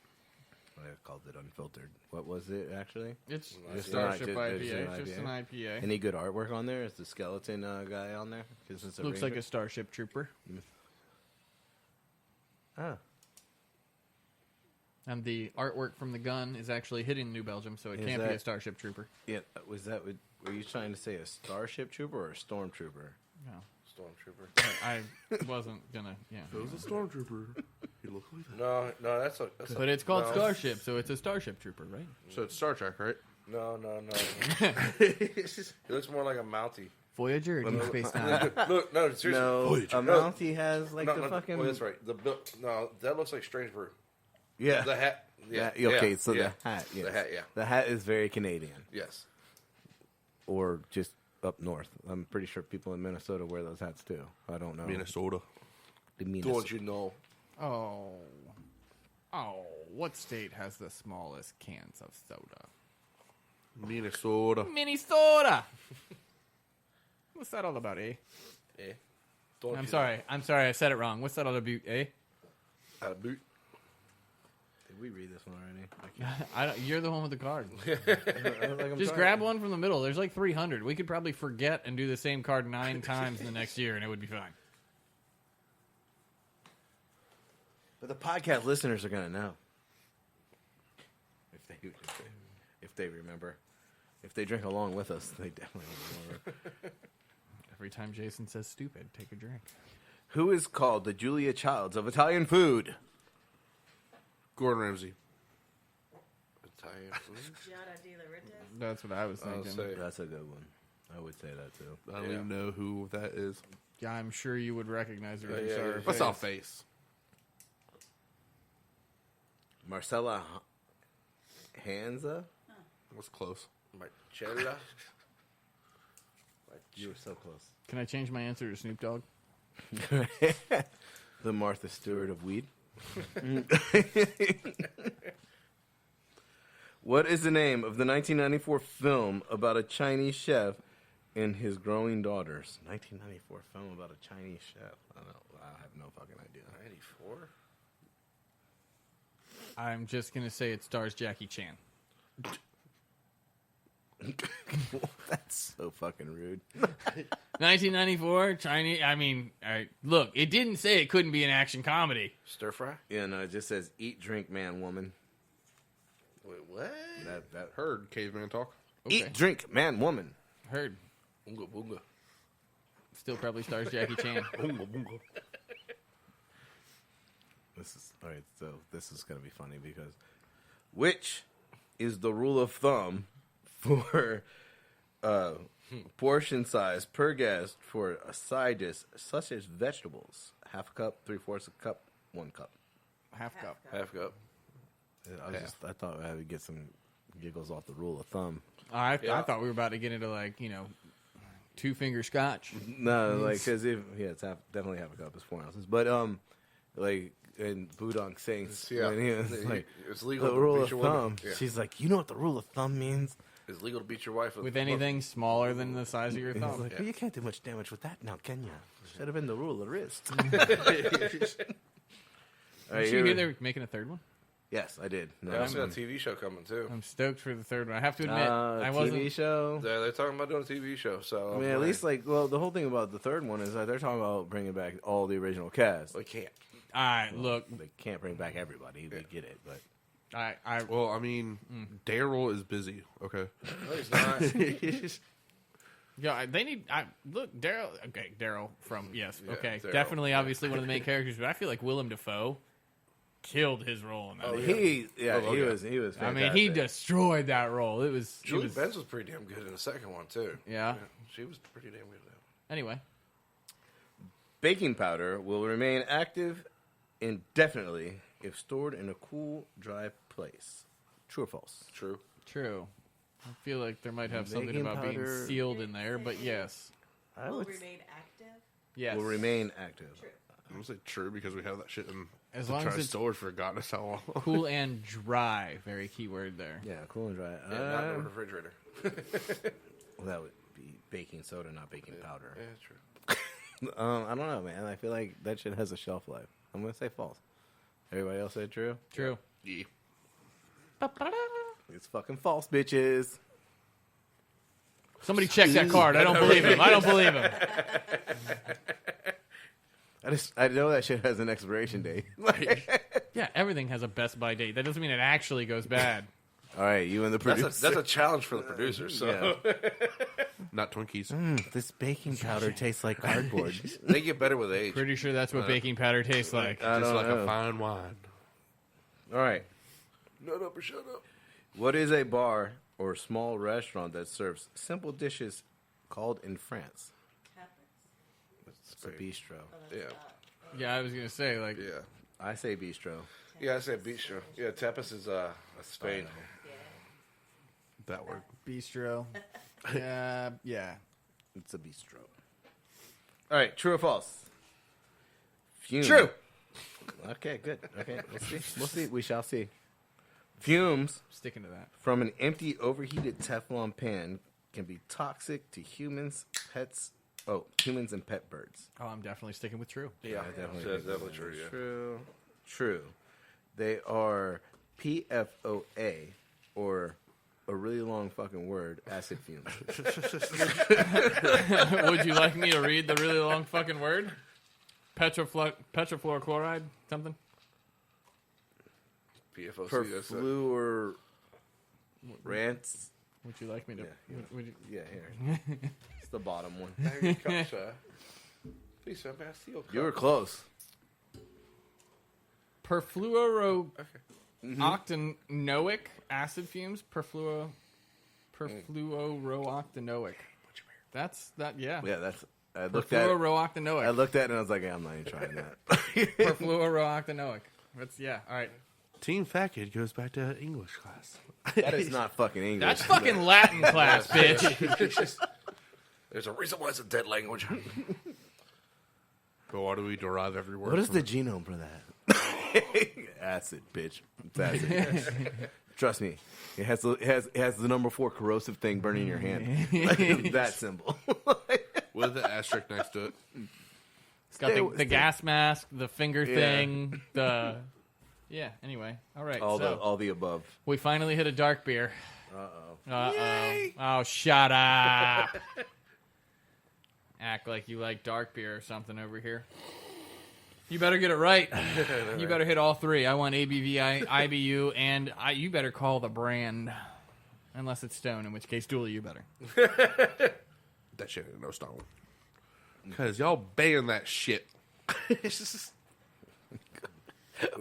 I called it unfiltered. What was it actually? It's Just Starship an IPA. It's just an IPA. Any good artwork on there? Is the skeleton guy on there? 'Cause it's Looks like ranger? a Starship Trooper. Ah. And the artwork from the gun is actually hitting New Belgium, so it Is can't be that- a Starship Trooper. Yeah, were you trying to say a Starship Trooper or a Stormtrooper? No. Stormtrooper. I wasn't going to, yeah. It was a stormtrooper. He looked like that. No, that's a. But it's called no. Starship, so it's a Starship Trooper, right? So it's Star Trek, right? No. It looks more like a Mountie. Voyager or Deep Space Nine? Look, no, seriously. No, Voyager. a Mountie has like No, the fucking. Oh, that's right. No, that looks like Strange Brew. Yeah. The hat. Yeah. Okay, so yeah. the hat. Yes. The hat. Yeah. The hat is very Canadian, Yes. or just up north. I'm pretty sure people in Minnesota wear those hats too. I don't know. Minnesota. The Minnesota. Don't you know? Oh, what state has the smallest cans of soda? Minnesota. Minnesota! What's that all about, eh? Eh? Don't I'm you sorry, I said it wrong. What's that all about, eh? Know? Out of boot. Did we read this one already? I You're the one with the card. can't. Just grab one from the middle. There's like 300. We could probably forget and do the same card 9 times in the next year, and it would be fine. But the podcast listeners are gonna know if they remember. If they drink along with us, they definitely remember. Every time Jason says stupid, take a drink. Who is called the Julia Childs of Italian food? Gordon Ramsay. Italian food. Giada di la Rittes. That's what I was I'll thinking. say. That's a good one. I would say that too. I don't even know who that is. Yeah, I'm sure you would recognize her. Yeah, yeah. What's our face? Marcella Hanza? What's close? Marcella. You were so close. Can I change my answer to Snoop Dogg? The Martha Stewart of weed. What is the name of the 1994 film about a Chinese chef and his growing daughters? 1994 film about a Chinese chef. I don't know. I have no fucking idea. 94? I'm just going to say it stars Jackie Chan. That's so fucking rude. 1994, Chinese. I mean, all right, look, it didn't say it couldn't be an action comedy. Stir fry? Yeah, no, it just says eat, drink, man, woman. Wait, what? That Heard caveman talk. Okay. Eat, drink, man, woman. Heard. Boonga boonga. Still probably stars Jackie Chan. Boonga boonga. This is all right. So this is gonna be funny because which is the rule of thumb for portion size per guest for a side dish such as vegetables? Half a cup, 3/4 a cup, 1 cup. Half cup. Half cup. I thought I would get some giggles off the rule of thumb. I Yeah. thought we were about to get into, like, 2-finger scotch. No, like because it's definitely half a cup. It's 4 ounces, but like in Bourdain Saints, Yeah. when he was like It's legal the to rule beat of your woman. thumb. Yeah. She's like, you know what the rule of thumb means? It's legal to beat your wife With anything smaller than the size of your And he's thumb. like, well, you can't do much damage with that now, can you? Should have been the rule of wrist. All right, Did you hear they're making a third one? Yes, I did. No, They also got a TV show coming too. I'm stoked for the third one. I have to admit, I wasn't. TV show. They're talking about doing a TV show. So I mean, at least the whole thing about the third one is that they're talking about bringing back all the original cast. they can't. All right, look, They can't bring back everybody. We get it, but Well, I mean, Daryl is busy. Okay. No, he's not. yeah, they need. Look, Daryl. Okay, Daryl from yes. Yeah, Okay, Daryl. definitely, obviously one of the main characters. But I feel like Willem Dafoe killed his role in that. Oh, movie. he was fantastic. I mean, he destroyed that role. It was. Julie Benz was pretty damn good in the second one too. Yeah. She was pretty damn good at Anyway, Baking powder will remain active indefinitely if stored in a cool, dry place. True or false? that. True. true. I feel like there might have something Baking about being powder- sealed in there, but yes, I Will would remain active. yes, will remain active. True. I'm gonna say true because we have that shit in As the long as trash it's storage for God knows how long. cool and dry. Very key word there. Yeah, cool and dry. Yeah, not in the refrigerator. Well, that would be baking soda, not baking powder. Yeah, true. I don't know, man. I feel like that shit has a shelf life. I'm gonna say false. Everybody else said true. True. Yeah. It's fucking false, bitches. Somebody check that card. I don't believe him. I don't believe him. I know that shit has an expiration date. Yeah, everything has a best by date. That doesn't mean it actually goes bad. All right, you and the producer. That's a challenge for the producers. So Yeah. Not Twinkies. This baking powder tastes like cardboard. they get better with age. Pretty sure that's what baking powder tastes like. I Just don't like know. a fine wine. All right. Nut up or shut up. What is a bar or small restaurant that serves simple dishes called in France? It's a bistro. Yeah, Yeah, I was gonna say like yeah, I say bistro. yeah. I said bistro. Yeah, tapas is Spain. That word. bistro. Yeah, yeah. It's a bistro. All right, true or false? Fume. True. Okay, good. Okay, we'll see. We'll see. We shall see. Fumes Sticking to that. from an empty, overheated Teflon pan can be toxic to humans, humans and pet birds. Oh, I'm definitely sticking with true. Yeah, definitely. That's definitely true. Yeah. True. They are PFOA, or a really long fucking word, acid fumes. Would you like me to read the really long fucking word? Petrofluorochloride? Something? PFOC. That's it. Perfluor rants. Would you like me to? Yeah. Would you, Yeah, here. It's the bottom one. Have your cup, sir. Please, sir, may I see your cup? You were close. Perfluorooctanoic acid fumes? Perfluorooctanoic. That's that. Yeah. Yeah, that's. I looked at it Perfluorooctanoic. and I was like, yeah, I'm not even trying that. Perfluorooctanoic. That's yeah. All right. Team Fat Kid goes back to English class. That is not fucking English. That's fucking Latin class, bitch. There's a reason why it's a dead language. But why do we derive every word? What is from the it? genome for that? Acid, bitch. It's acid. Trust me. It has the number 4 corrosive thing burning your hand. Like, that symbol. With the asterisk next to it? It's got the gas mask, the finger Yeah. thing, the... Yeah, anyway. All right, all the above. we finally hit a dark beer. Oh, shut up. Act like you like dark beer or something over here. You better get it right. You better hit all 3. I want ABV, IBU, and you better call the brand. Unless it's Stone, in which case, Dooley, you better. That shit ain't no stone. Because y'all ban that shit.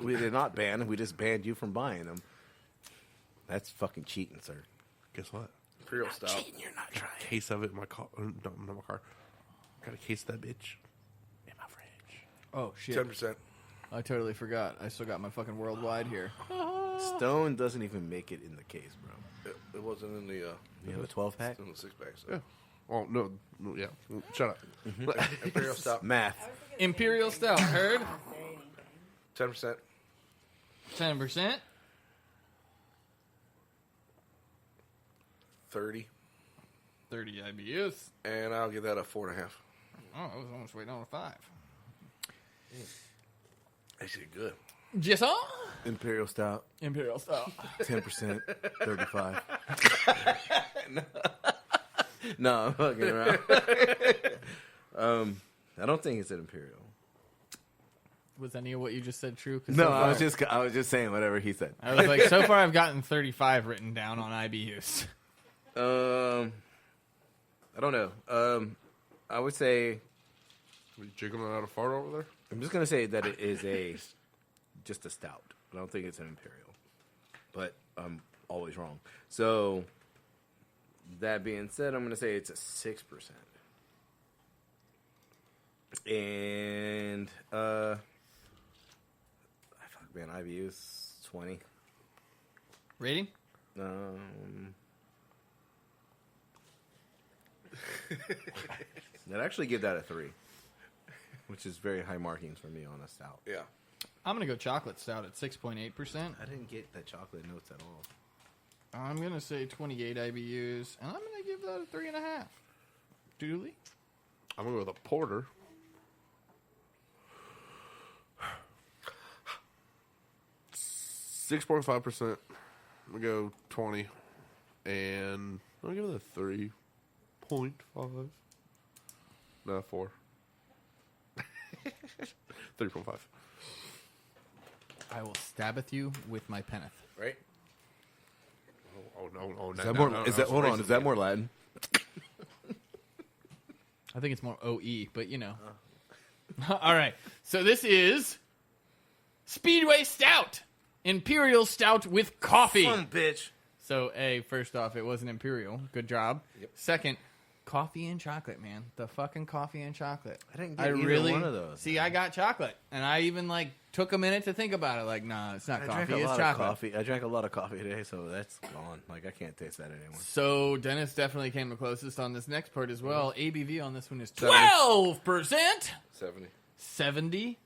We did not ban them. We just banned you from buying them. That's fucking cheating, sir. Guess what? Imperial Stout. You're not trying. Case of it in my car. No, not my car. Got a case of that bitch in my fridge. Oh, shit. 10%. I totally forgot. I still got my fucking worldwide here. Stone doesn't even make it in the case, bro. It wasn't in the You have a 12-pack? in the 6-pack. So. Yeah. Oh, no. Yeah. Shut up. Imperial Stout. Math. Imperial Stout, heard? 10%. 10%. 30. 30 IBUs. And I'll give that a 4.5. Oh, I was almost waiting on a 5. Actually, good. Yes, sir? Imperial Stout. Imperial Stout. 10%. 35. No, I'm fucking around. I don't think it's an Imperial. Was any of what you just said true? 'Cause No, so far, I was just saying whatever he said. I was like, so far I've gotten 35 written down on IBUs. I don't know. I would say Are you jiggling out a fart over there? I'm just gonna say that it is just a stout. I don't think it's an Imperial, but I'm always wrong. So that being said, I'm gonna say it's a 6%. And fuck man, IBU's 20. Rating? I'd actually give that a 3, which is very high markings for me on a stout. Yeah. I'm going to go chocolate stout at 6.8%. I didn't get the chocolate notes at all. I'm going to say 28 IBUs, and I'm going to give that a 3.5. Dooley? I'm going to go with a porter. .5%. I'm going to go 20. And I'll give it a 3.5. No, 4. 3.5. I will stabbeth you with my penneth. Right? Oh no! Is that more? Hold on. Is that more Latin? I think it's more OE, but you know. All right. So this is Speedway Stout. Imperial Stout with coffee. Son, bitch. So, first off, it wasn't Imperial. Good job. Yep. Second, coffee and chocolate, man. The fucking coffee and chocolate. I didn't get either one of those. See, I got chocolate, and I even took a minute to think about it. Like, nah, it's not coffee, it's chocolate. I drank a lot of coffee today, so that's gone. Like, I can't taste that anymore. So Dennis definitely came the closest on this next part as well. ABV on this one is 12%. 70. 70.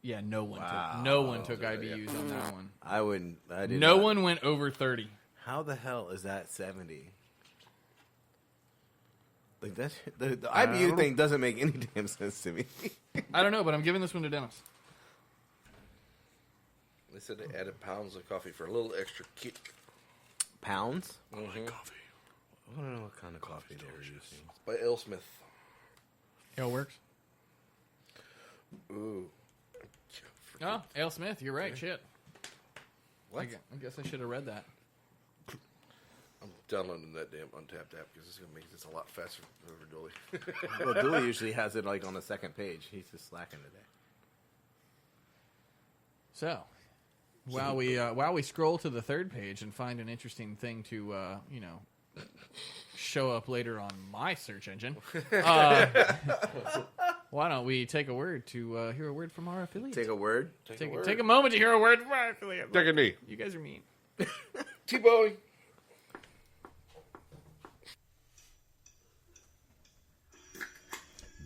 Yeah, no one took IBUs on that one. I wouldn't. I did. No not. one went over 30. How the hell is that 70? Like that, the IBU thing doesn't make any damn sense to me. I don't know, but I'm giving this one to Dennis. They said they added pounds of coffee for a little extra kick. Pounds? Mm-hmm. Coffee. I don't know what kind of coffee they were using. By L. Smith. Ale Works. Ooh. Oh, Ale Smith, you're right. Shit. What? I guess I should have read that. I'm downloading that damn Untapped app because it's going to make this a lot faster over Dolly. Well, Dooley usually has it like on the second page. He's just slacking today. So, while we scroll to the third page and find an interesting thing to show up later on my search engine, why don't we take a word to hear a word from our affiliate? Take a word. Take a moment to hear a word from our affiliate. Take a knee. You guys are mean. T-Boy.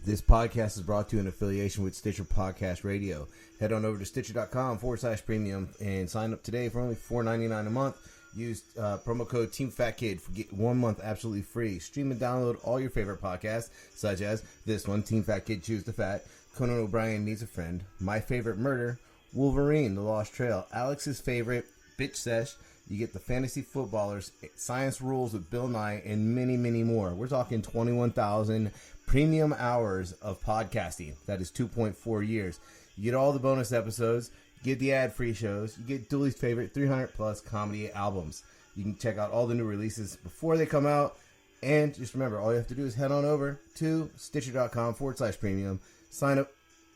This podcast is brought to you in affiliation with Stitcher Podcast Radio. Head on over to Stitcher.com/premium and sign up today for only $4.99 a month. Use promo code TeamFatKid for get 1 month absolutely free. Stream and download all your favorite podcasts, such as this one, Team Fat Kid Choose the Fat, Conan O'Brien Needs a Friend, My Favorite Murder, Wolverine, The Lost Trail, Alex's Favorite, Bitch Sesh. You get the Fantasy Footballers, Science Rules with Bill Nye, and many, many more. We're talking 21,000 premium hours of podcasting. That is 2.4 years. You get all the bonus episodes. You get the ad-free shows. You get Dooley's favorite 300-plus comedy albums. You can check out all the new releases before they come out. And just remember, all you have to do is head on over to Stitcher.com/premium. Sign up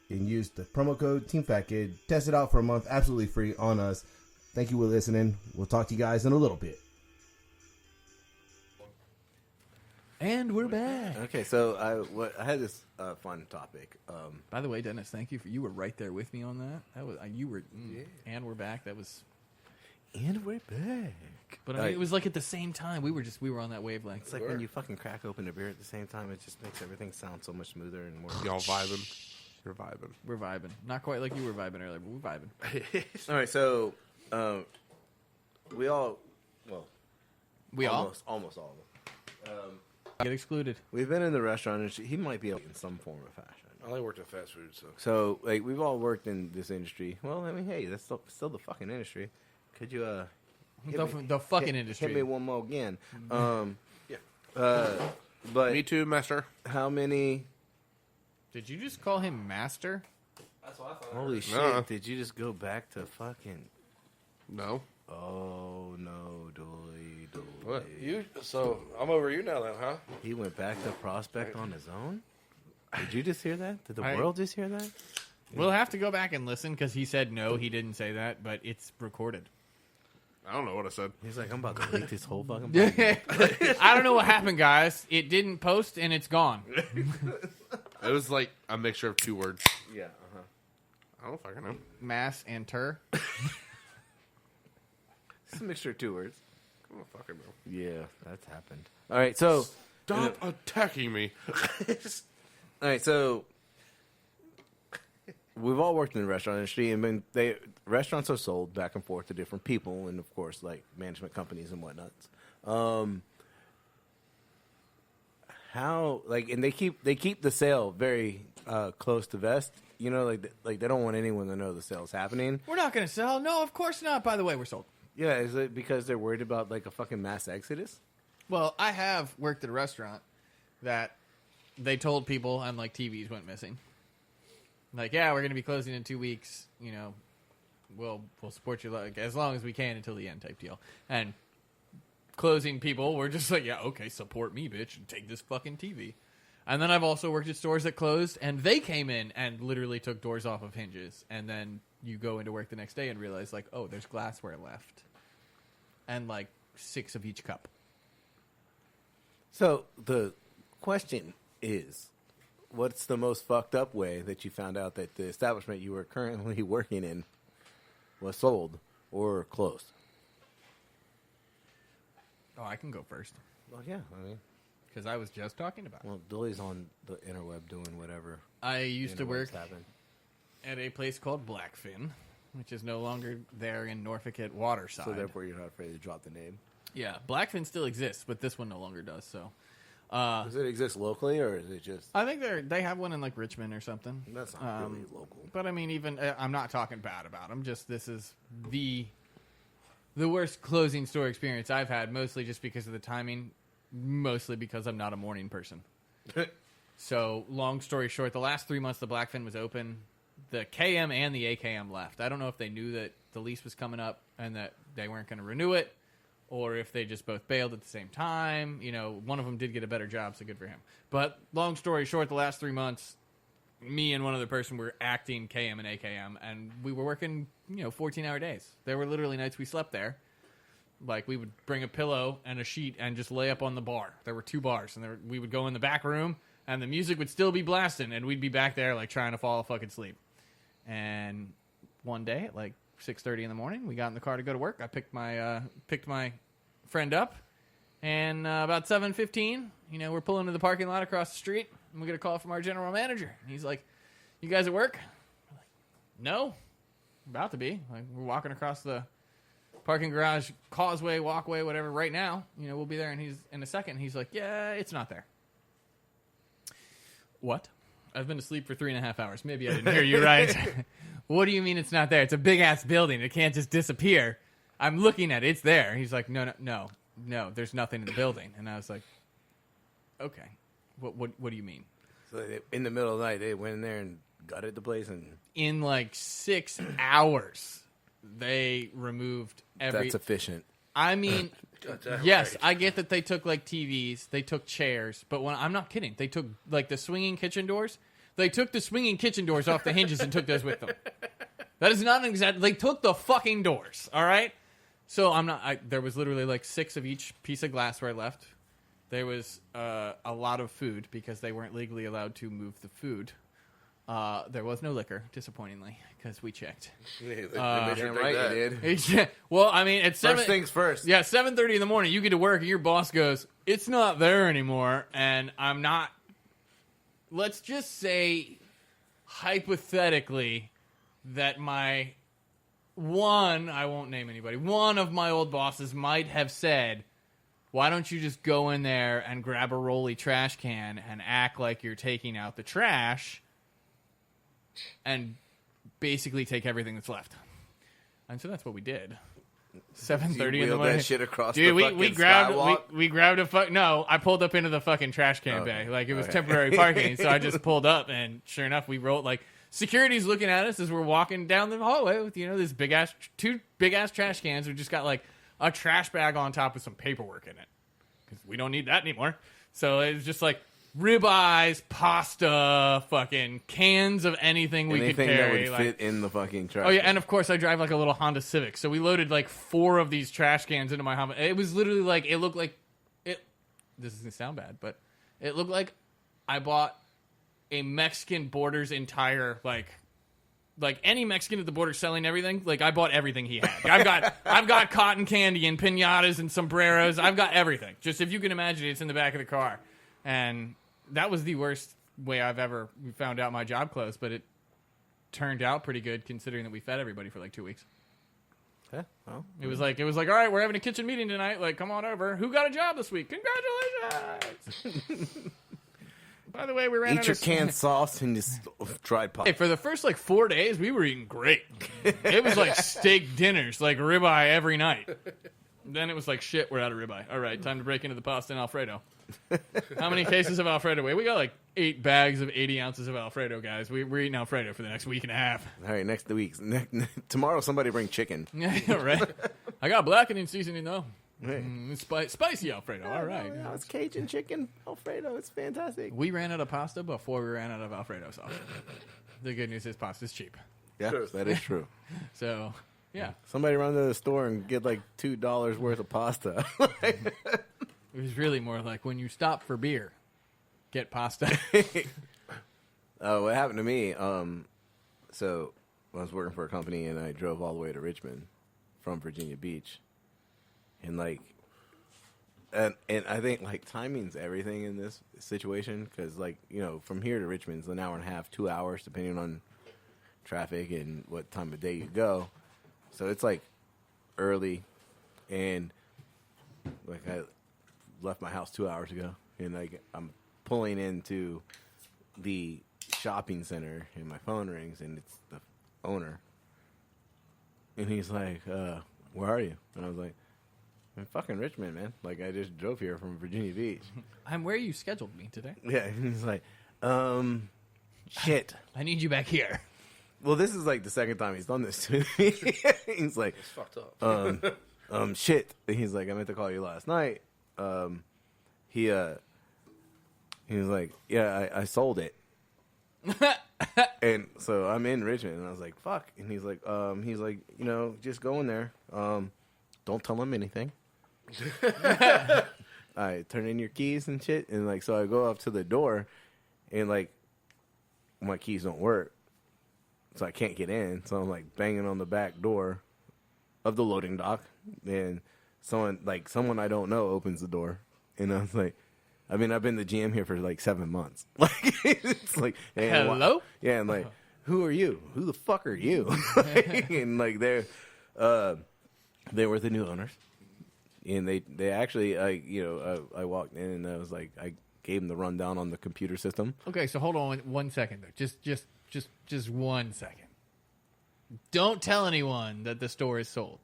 and use the promo code TeamFatKid. Test it out for a month absolutely free on us. Thank you for listening. We'll talk to you guys in a little bit. And we're back. Okay, so I had this fun topic. By the way, Dennis, thank you you were right there with me on that. That was you were. And we're back. That was. And we're back. But I mean, it was like at the same time. We were on that wavelength. It's like when you fucking crack open a beer at the same time. It just makes everything sound so much smoother and more. Y'all vibing. You're vibing. We're vibing. Not quite like you were vibing earlier, but we're vibing. All right, so we all, almost all of them. Get excluded. We've been in the restaurant industry. He might be in some form of fashion. I only worked in fast food, so. So, like, we've all worked in this industry. Well, I mean, hey, that's still the fucking industry. Could you, The fucking industry. Hit me one more again. Yeah. But Me too, master. how many? Did you just call him master? That's what I thought. Holy shit! Nuh-uh. Did you just go back to fucking? No. Oh no, Dooley. What? So I'm over you now, then, huh? He went back to Prospect on his own. Did you just hear that? Did the I- world just hear that? We'll have to go back and listen because he said no, he didn't say that, but it's recorded. I don't know what I said. He's like, I'm about to leak this whole fucking podcast. I don't know what happened, guys. It didn't post and it's gone. It was like a mixture of two words. Yeah. I don't fucking know. Mass and tur. It's a mixture of two words. I don't fucking know. Yeah, that's happened. All right, so Stop attacking me. all right, so we've all worked in the restaurant industry, and restaurants are sold back and forth to different people, and of course, like management companies and whatnot. How and they keep the sale very close to vest. You know, like they don't want anyone to know the sale's happening. We're not going to sell. No, of course not. By the way, we're sold. Yeah, is it because they're worried about like a fucking mass exodus? Well, I have worked at a restaurant that they told people and like TVs went missing. Like, yeah, we're going to be closing in 2 weeks. You know, we'll support you like as long as we can until the end type deal. And closing people were just like, yeah, okay, support me, bitch, and take this fucking TV. And then I've also worked at stores that closed, and they came in and literally took doors off of hinges. And then you go into work the next day and realize, like, oh, there's glassware left. And, like, 6 of each cup. So the question is, what's the most fucked up way that you found out that the establishment you were currently working in was sold or closed? Oh, I can go first. Well, yeah, I mean, Because I was just talking about it. well, Dooley's on the interweb doing whatever. I used to work Happen. at a place called Blackfin, which is no longer there in Norfolk at Waterside. So therefore, you're not afraid to drop the name. Yeah, Blackfin still exists, but this one no longer does. So, Does it exist locally, or is it just? I think they have one in like Richmond or something. That's not really local. But I mean, even I'm not talking bad about them. Just this is the worst closing store experience I've had, mostly just because of the timing, mostly because I'm not a morning person. So, long story short, the last 3 months the Blackfin was open, the KM and the AKM left. I don't know if they knew that the lease was coming up and that they weren't going to renew it, or if they just both bailed at the same time. You know, one of them did get a better job, so good for him. But long story short, the last 3 months, me and one other person were acting KM and AKM, and we were working, 14-hour days. There were literally nights we slept there. Like, we would bring a pillow and a sheet and just lay up on the bar. There were 2 bars, and we would go in the back room, and the music would still be blasting, and we'd be back there, like, trying to fall fucking asleep. And one day, at, like, 6:30 in the morning, we got in the car to go to work. I picked my friend up, and about 7:15, we're pulling to the parking lot across the street. I'm going to get a call from our general manager. And he's like, you guys at work? I'm like, no. About to be. Like, we're walking across the parking garage, causeway, walkway, whatever, right now. We'll be there. And he's in a second. He's like, yeah, it's not there. What? I've been asleep for 3.5 hours. Maybe I didn't hear you right. What do you mean it's not there? It's a big-ass building. It can't just disappear. I'm looking at it. It's there. He's like, no. There's nothing in the building. And I was like, okay. What do you mean? So in the middle of the night, they went in there and gutted the place, and in like 6 hours, they removed that's efficient. I mean, yes, I get that they took like TVs, they took chairs, but I'm not kidding. They took like the swinging kitchen doors. They took the swinging kitchen doors off the hinges and took those with them. That is not an exact. They took the fucking doors. All right. So there was literally like 6 of each piece of glassware left. There was a lot of food because they weren't legally allowed to move the food. There was no liquor, disappointingly, because we checked. Yeah, they Damn sure right that. you did. Well, I mean, it's First things first. Yeah, 7:30 in the morning. You get to work, and your boss goes, "It's not there anymore," and I'm not. Let's just say, hypothetically, that I won't name anybody. One of my old bosses might have said, why don't you just go in there and grab a rolly trash can and act like you're taking out the trash and basically take everything that's left? And so that's what we did. 7:30 in the morning. That shit across Dude, the we fucking grabbed skywalk? we grabbed a no, I pulled up into the fucking trash can bay. Like it was temporary parking, so I just pulled up, and sure enough, we rolled. Like security's looking at us as we're walking down the hallway with this two big ass trash cans. We just got like a trash bag on top with some paperwork in it because we don't need that anymore. So it was just like ribeyes, pasta, fucking cans of anything we could carry. Anything that would fit in the fucking trash. Oh yeah, and of course I drive like a little Honda Civic, so we loaded like 4 of these trash cans into my Honda. It was literally like it looked like it. This is gonna sound bad, but it looked like I bought a Mexican Borders entire like any Mexican at the border selling everything. Like I bought everything he had. I've got cotton candy and piñatas and sombreros. I've got everything. Just if you can imagine, it's in the back of the car, and that was the worst way I've ever found out my job closed, but it turned out pretty good considering that we fed everybody for like 2 weeks. Yeah, well, It was like, all right, we're having a kitchen meeting tonight. Like, come on over. Who got a job this week? Congratulations. By the way, we ran eat out your of canned sauce and just tripod. Hey, for the first like 4 days, we were eating great. It was like steak dinners, like ribeye every night. Then it was like, shit, we're out of ribeye. All right, time to break into the pasta and Alfredo. How many cases of Alfredo? We got like 8 bags of 80 ounces of Alfredo, guys. We're eating Alfredo for the next week and a half. All right, next week. Tomorrow, somebody bring chicken. Yeah, right. I got blackening seasoning though. Hey. Spicy Alfredo. All right. Oh, it's Cajun chicken Alfredo. It's fantastic. We ran out of pasta before we ran out of Alfredo sauce. The good news is pasta's cheap. Yeah, that is true. So, yeah. Somebody run to the store and get like $2 worth of pasta. It was really more like when you stop for beer, get pasta. What happened to me? So I was working for a company and I drove all the way to Richmond from Virginia Beach, and like, and I think like timing's everything in this situation because like from here to Richmond's an hour and a half, 2 hours depending on traffic and what time of day you go. So it's like early, and like I left my house 2 hours ago, and like I'm pulling into the shopping center, and my phone rings, and it's the owner, and he's like, "Where are you?" And I was like, "I'm in fucking Richmond, man. Like I just drove here from Virginia Beach." I'm where you scheduled me today. Yeah, and he's like, "Shit." I need you back here. Well, this is like the second time he's done this to me. He's like, It's fucked up. Shit. And he's like, I meant to call you last night. He was like, yeah, I sold it. And so I'm in Richmond, and I was like, fuck. And he's like, just go in there. Don't tell him anything. I turn in your keys and shit, and like, so I go up to the door, and like, my keys don't work. So I can't get in. So I'm like banging on the back door of the loading dock. And someone I don't know opens the door. And I was like, I mean, I've been the GM here for like 7 months. Like, it's like, hey, Hello? yeah, and like, who are you? Who the fuck are you? And like, they were the new owners, and they actually, I walked in and I was like, I gave them the rundown on the computer system. Okay, so hold on 1 second though. Just 1 second. Don't tell anyone that the store is sold.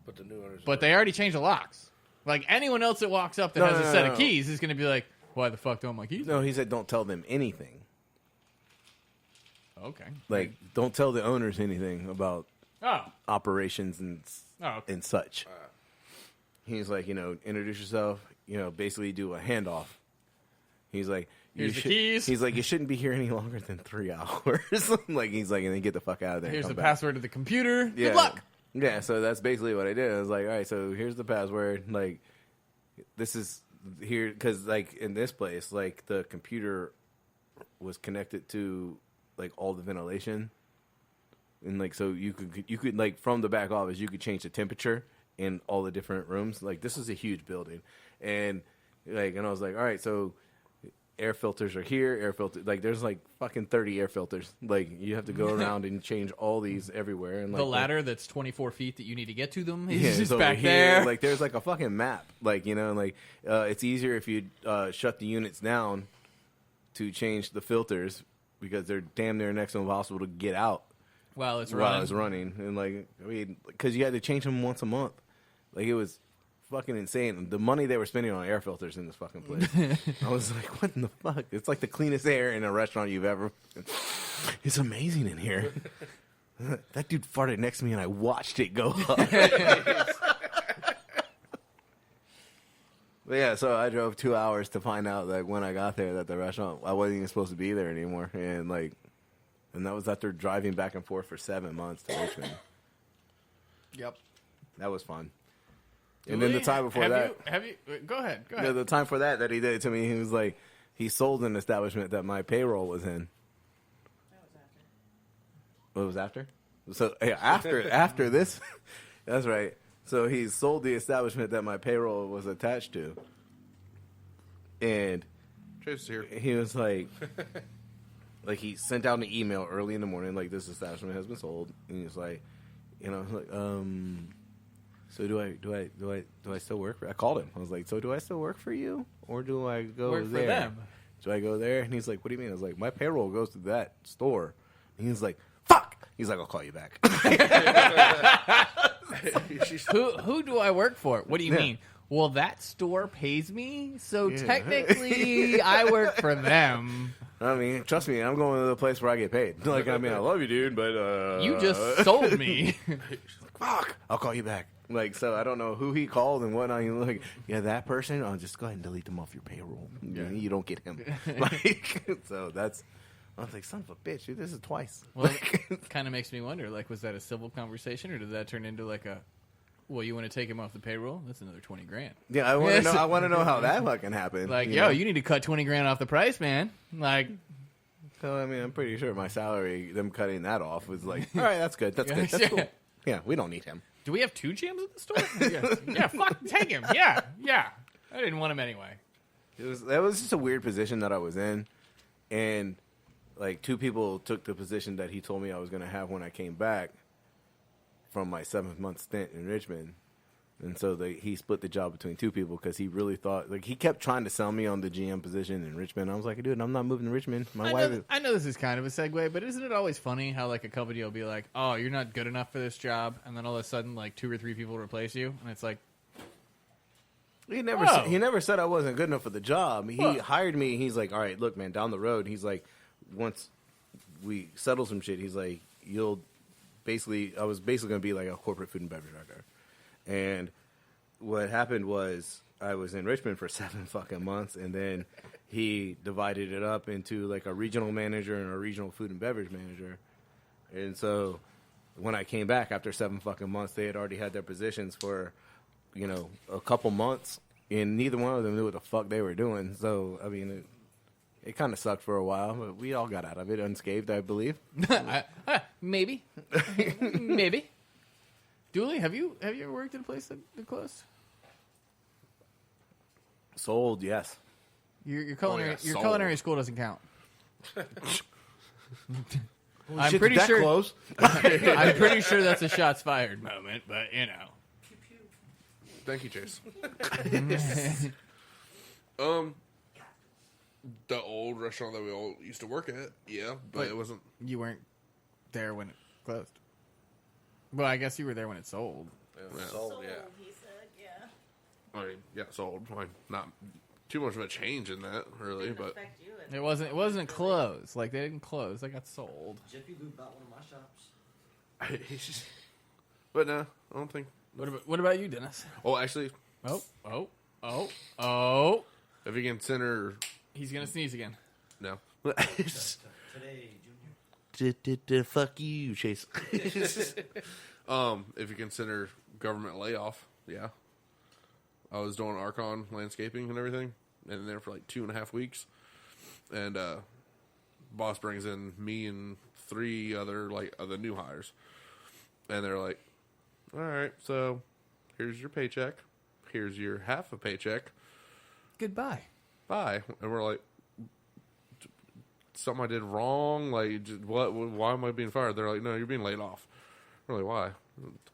But the new owners. But they already changed the locks. Like anyone else that walks up that has a set of keys is going to be like, "Why the fuck don't my keys?" No, he said don't tell them anything. Okay. Like, don't tell the owners anything about Oh. operations and Okay. and such. He's like, introduce yourself. Basically do a handoff. He's like, Here's the keys. He's like, you shouldn't be here any longer than 3 hours. Like, he's like, and then get the fuck out of there. Here's the and come back. password to the computer. Yeah. Good luck. Yeah, so that's basically what I did. I was like, all right, so here's the password. Like, this is here because, like, in this place, like, the computer was connected to like all the ventilation, and like, so you could like from the back office, you could change the temperature in all the different rooms. Like, this is a huge building, and I was like, all right, so air filters are here, like there's like fucking 30 air filters. Like, you have to go around and change all these everywhere. And like The ladder that's 24 feet that you need to get to them is yeah, just it's over back here. there. Like, there's like a fucking map. Like, it's easier if you shut the units down to change the filters because they're damn near next to impossible to get out While it's while it's running. And like, I mean, because you had to change them once a month. Like, it was fucking insane. The money they were spending on air filters in this fucking place. I was like, what in the fuck? It's like the cleanest air in a restaurant you've ever. It's amazing in here. That dude farted next to me and I watched it go up. But yeah, so I drove 2 hours to find out that when I got there that the restaurant, I wasn't even supposed to be there anymore. And that was after driving back and forth for 7 months to Richmond. Yep. That was fun. And then the time before that, Go ahead. the time for that he did it to me, he was like, he sold an establishment that my payroll was in. That was after. What was after? So yeah, after this, that's right. So he sold the establishment that my payroll was attached to, and Trace is here. he was like, he sent out an email early in the morning, like, this establishment has been sold, and he was like, so do I still work I called him. I was like, so do I still work for you, or do I go Work for there? them. Do I go there? And he's like, what do you mean? I was like, my payroll goes to that store. And he's like, fuck. He's like, I'll call you back. Who do I work for? What do you mean? Well, that store pays me, so technically I work for them. I mean, trust me, I'm going to the place where I get paid. Like, I mean, I love you, dude, but You just sold me. fuck, I'll call you back. Like, so I don't know who he called and whatnot. He's like, yeah, that person, I'll just go ahead and delete them off your payroll. Yeah. You don't get him. Like, so that's, I was like, son of a bitch, dude, this is twice. Well, it kind of makes me wonder, like, was that a civil conversation, or did that turn into like a, well, you want to take him off the payroll? That's another $20,000. Yeah, I want to know how that fucking happened. Like, know? you need to cut $20,000 off the price, man. Like, So, I mean, I'm pretty sure my salary, them cutting that off was like, all right, that's good. That's good. That's cool. Yeah, we don't need him. do we have 2 GMs at the store? Yeah, fuck, take him. Yeah. I didn't want him anyway. That was just a weird position that I was in, and like 2 people took the position that he told me I was going to have when I came back from my 7th-month stint in Richmond. And so he split the job between 2 people because he really thought, like, he kept trying to sell me on the GM position in Richmond. I was like, dude, I'm not moving to Richmond. I know this is kind of a segue, but isn't it always funny how, like, a company will be like, oh, you're not good enough for this job, and then all of a sudden, like, 2 or 3 people replace you, and it's like, He never said I wasn't good enough for the job. He hired me. He's like, all right, look, man, down the road, he's like, once we settle some shit, he's like, I was basically going to be like a corporate food and beverage director. And what happened was I was in Richmond for 7 fucking months, and then he divided it up into like a regional manager and a regional food and beverage manager. And so when I came back after 7 fucking months, they had already had their positions for, a couple months, and neither one of them knew what the fuck they were doing. So, I mean, it kind of sucked for a while, but we all got out of it unscathed, I believe. maybe. Maybe. Dooley, have you ever worked at a place that closed? Sold, yes. Your soul. culinary school doesn't count. I'm Shit, pretty that sure. close. I'm pretty sure that's a shots fired moment, but you know. Thank you, Chase. The old restaurant that we all used to work at, yeah, but it wasn't. You weren't there when it closed. Well, I guess you were there when it sold. Yeah. Sold, Sold, yeah. he said, yeah. I mean, yeah, sold. I mean, not too much of a change in that, really, Didn't but affect you. It wasn't closed. Like they didn't close. They got sold. Jiffy Lube bought one of my shops. but no, I don't think. What about you, Dennis? Oh, actually, Oh. if you consider He's gonna sneeze again. no, Today, Junior. fuck you, Chase. If you consider government layoff, yeah, I was doing Archon landscaping and everything, and there for like 2.5 weeks, and boss brings in me and 3 other of the new hires, and they're like, all right, so here's your paycheck, here's your half a paycheck, Goodbye. bye. And we're like, something I did wrong, like what, why am I being fired? They're like, no, you're being laid off. We're like, why?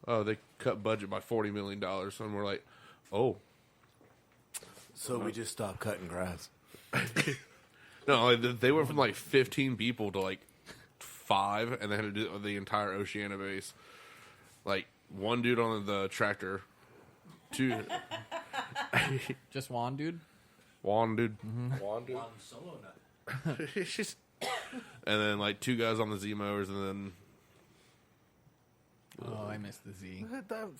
Oh, they cut budget by $40 million. And we're like, oh. So we just stopped cutting grass. No, like, they went from like 15 people to like 5, and they had to do the entire Oceana base. Like, 1 dude on the tractor, 2... Just Juan, dude. 1 dude. Juan, dude. One solo nut. It's just... And then like 2 guys on the Z-mowers, and then... Oh, I missed the Z.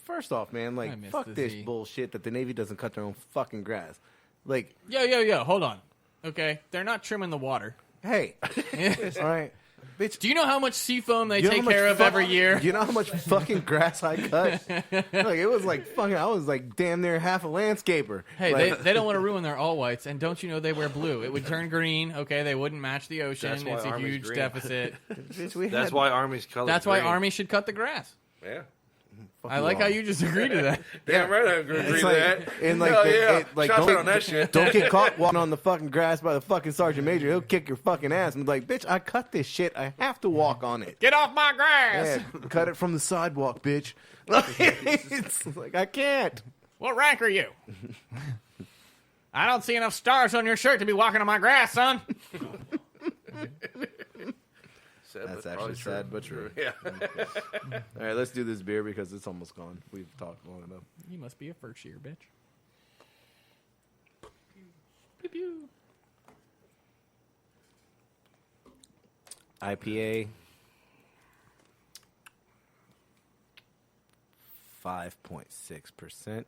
First off, man, I like, missed fuck the this Z. bullshit that the Navy doesn't cut their own fucking grass. Like, Yo, hold on. Okay, they're not trimming the water. hey, all right, bitch. Do you know how much seafoam they You know how take much care of fuck- every year? You know how much fucking grass I cut? Like, it was like fucking. I was like damn near half a landscaper. Hey, Like, they don't want to ruin their all whites, and don't you know they wear blue? It would turn green. Okay, they wouldn't match the ocean. That's why It's a Army's huge green. deficit. bitch, we That's had- why Army's color. That's why Army should cut the grass. Yeah. fuck I like all. how you just agreed to that. Damn right, I agree It's with like, that. and like, Hell the- yeah. it- like Shots out don't, on that shit. don't get caught walking on the fucking grass by the fucking sergeant major. He'll kick your fucking ass and be like, bitch, I cut this shit. I have to walk on it. Get off my grass! Yeah, cut it from the sidewalk, bitch. It's like I can't. What rank are you? I don't see enough stars on your shirt to be walking on my grass, son. Sad, That's but actually probably true. sad but true. Yeah. All right, let's do this beer because it's almost gone. We've talked long enough. You must be a first year, bitch. Pew pew. IPA, 5.6%,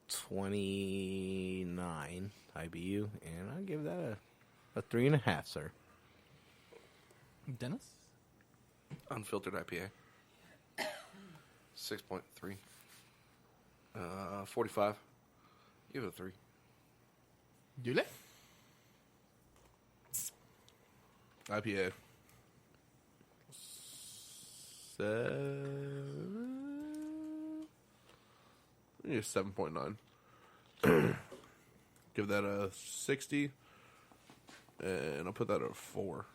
29 IBU, and I'll give that a 3.5, sir. Dennis? Unfiltered IPA. 6.3. 45. Give it a 3. Dule? IPA. 7.9. Give that a 60, and I'll put that at a 4.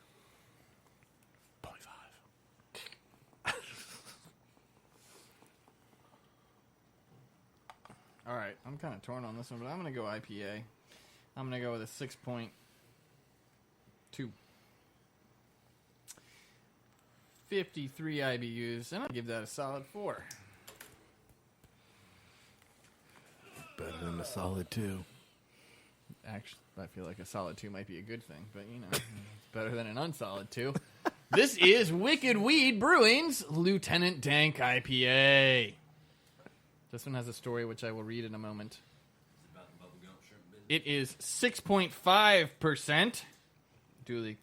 0.5. All right, I'm kind of torn on this one, but I'm going to go IPA. I'm going to go with a 6.2. 53 IBUs, and I'll give that a solid 4. Better than a solid 2. Actually, I feel like a solid 2 might be a good thing, but you know, it's better than an unsolid 2. This is Wicked Weed Brewing's Lieutenant Dank IPA. This one has a story which I will read in a moment. About the bubblegum shrimp business. It is 6.5%. Duly.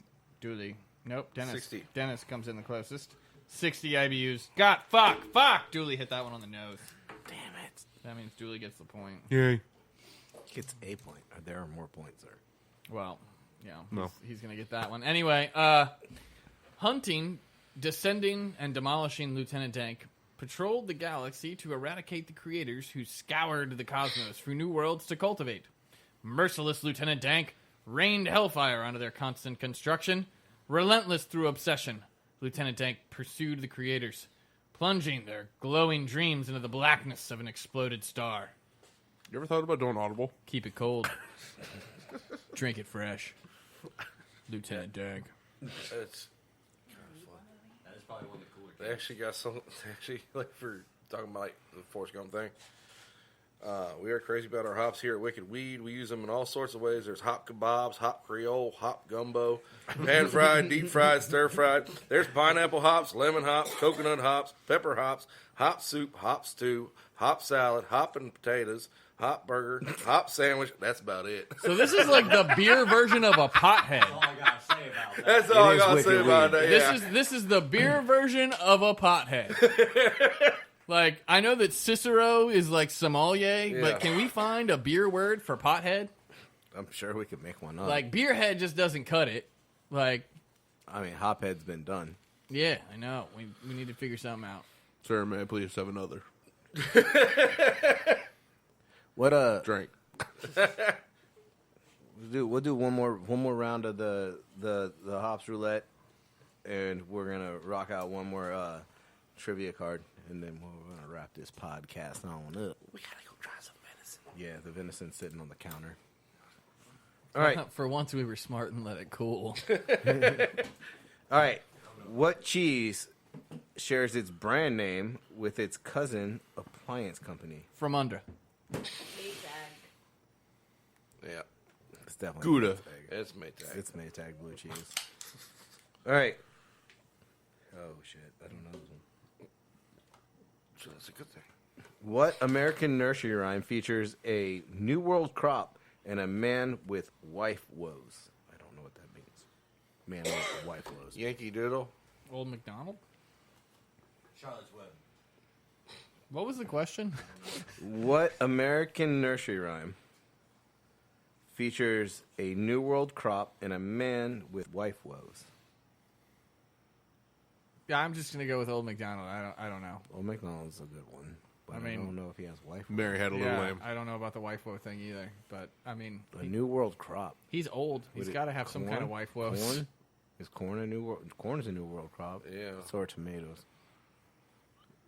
Nope, Dennis. 60. Dennis comes in the closest. 60 IBUs. Fuck. Dooley hit that one on the nose. Damn it. That means Dooley gets the point. Yay. Gets a point. There are more points, sir. Well, yeah, No. he's going to get that one. Anyway, hunting, descending, and demolishing Lieutenant Dank patrolled the galaxy to eradicate the creators who scoured the cosmos for new worlds to cultivate. Merciless Lieutenant Dank rained hellfire onto their constant construction. Relentless through obsession, Lieutenant Dank pursued the creators, plunging their glowing dreams into the blackness of an exploded star. You ever thought about doing Audible? Keep it cold. Drink it fresh. Lieutenant Dank. It's That is probably one of the cooler. they actually got some. Actually, like for talking about like the Forrest Gump thing. We are crazy about our hops here at Wicked Weed. We use them in all sorts of ways. There's hop kebabs, hop Creole, hop gumbo, pan fried, deep fried, stir fried. There's pineapple hops, lemon hops, coconut hops, pepper hops, hop soup, hop stew, hop salad, hop and potatoes, hop burger, hop sandwich. That's about it. So this is like the beer version of a pothead. All I gotta say about that. That's all I is gotta say Wicked about Weed. that. Yeah. This is the beer version of a pothead. Like, I know that Cicero is like sommelier, Yeah. but can we find a beer word for pothead? I'm sure we could make one up. Like, beerhead just doesn't cut it. Like, I mean, Hophead's been done. yeah, I know. We need to figure something out. Sir, may I please have another What drink? we'll do one more round of the Hops Roulette, and we're gonna rock out one more trivia card, and then we're gonna wrap this podcast on up. We gotta go try some venison. Yeah, the venison's sitting on the counter. All right, For once, we were smart and let it cool. all right. What cheese shares its brand name with its cousin appliance company? From under. Yeah, It's definitely Gouda. Maytag. it's Maytag. It's Maytag blue cheese. All right. Oh shit! I don't know this one. So that's a good thing. What American nursery rhyme features a New World crop and a man with wife woes? I don't know what that means. Man with wife woes. Yankee Doodle. Old McDonald? Charlotte's Web. What was the question? What American nursery rhyme features a New World crop and a man with wife woes? Yeah, I'm just gonna go with Old McDonald. I don't know. Well, McDonald's a good one, but I I, mean- don't know if he has wife. Mary had a little Yeah, lamb. I don't know about the wife woe thing either. But I mean, A New World crop. he's old. He's Would it- got to have some kind of wife woes. Corn? Is corn a new world? Corn's a New World crop. Yeah. So are tomatoes.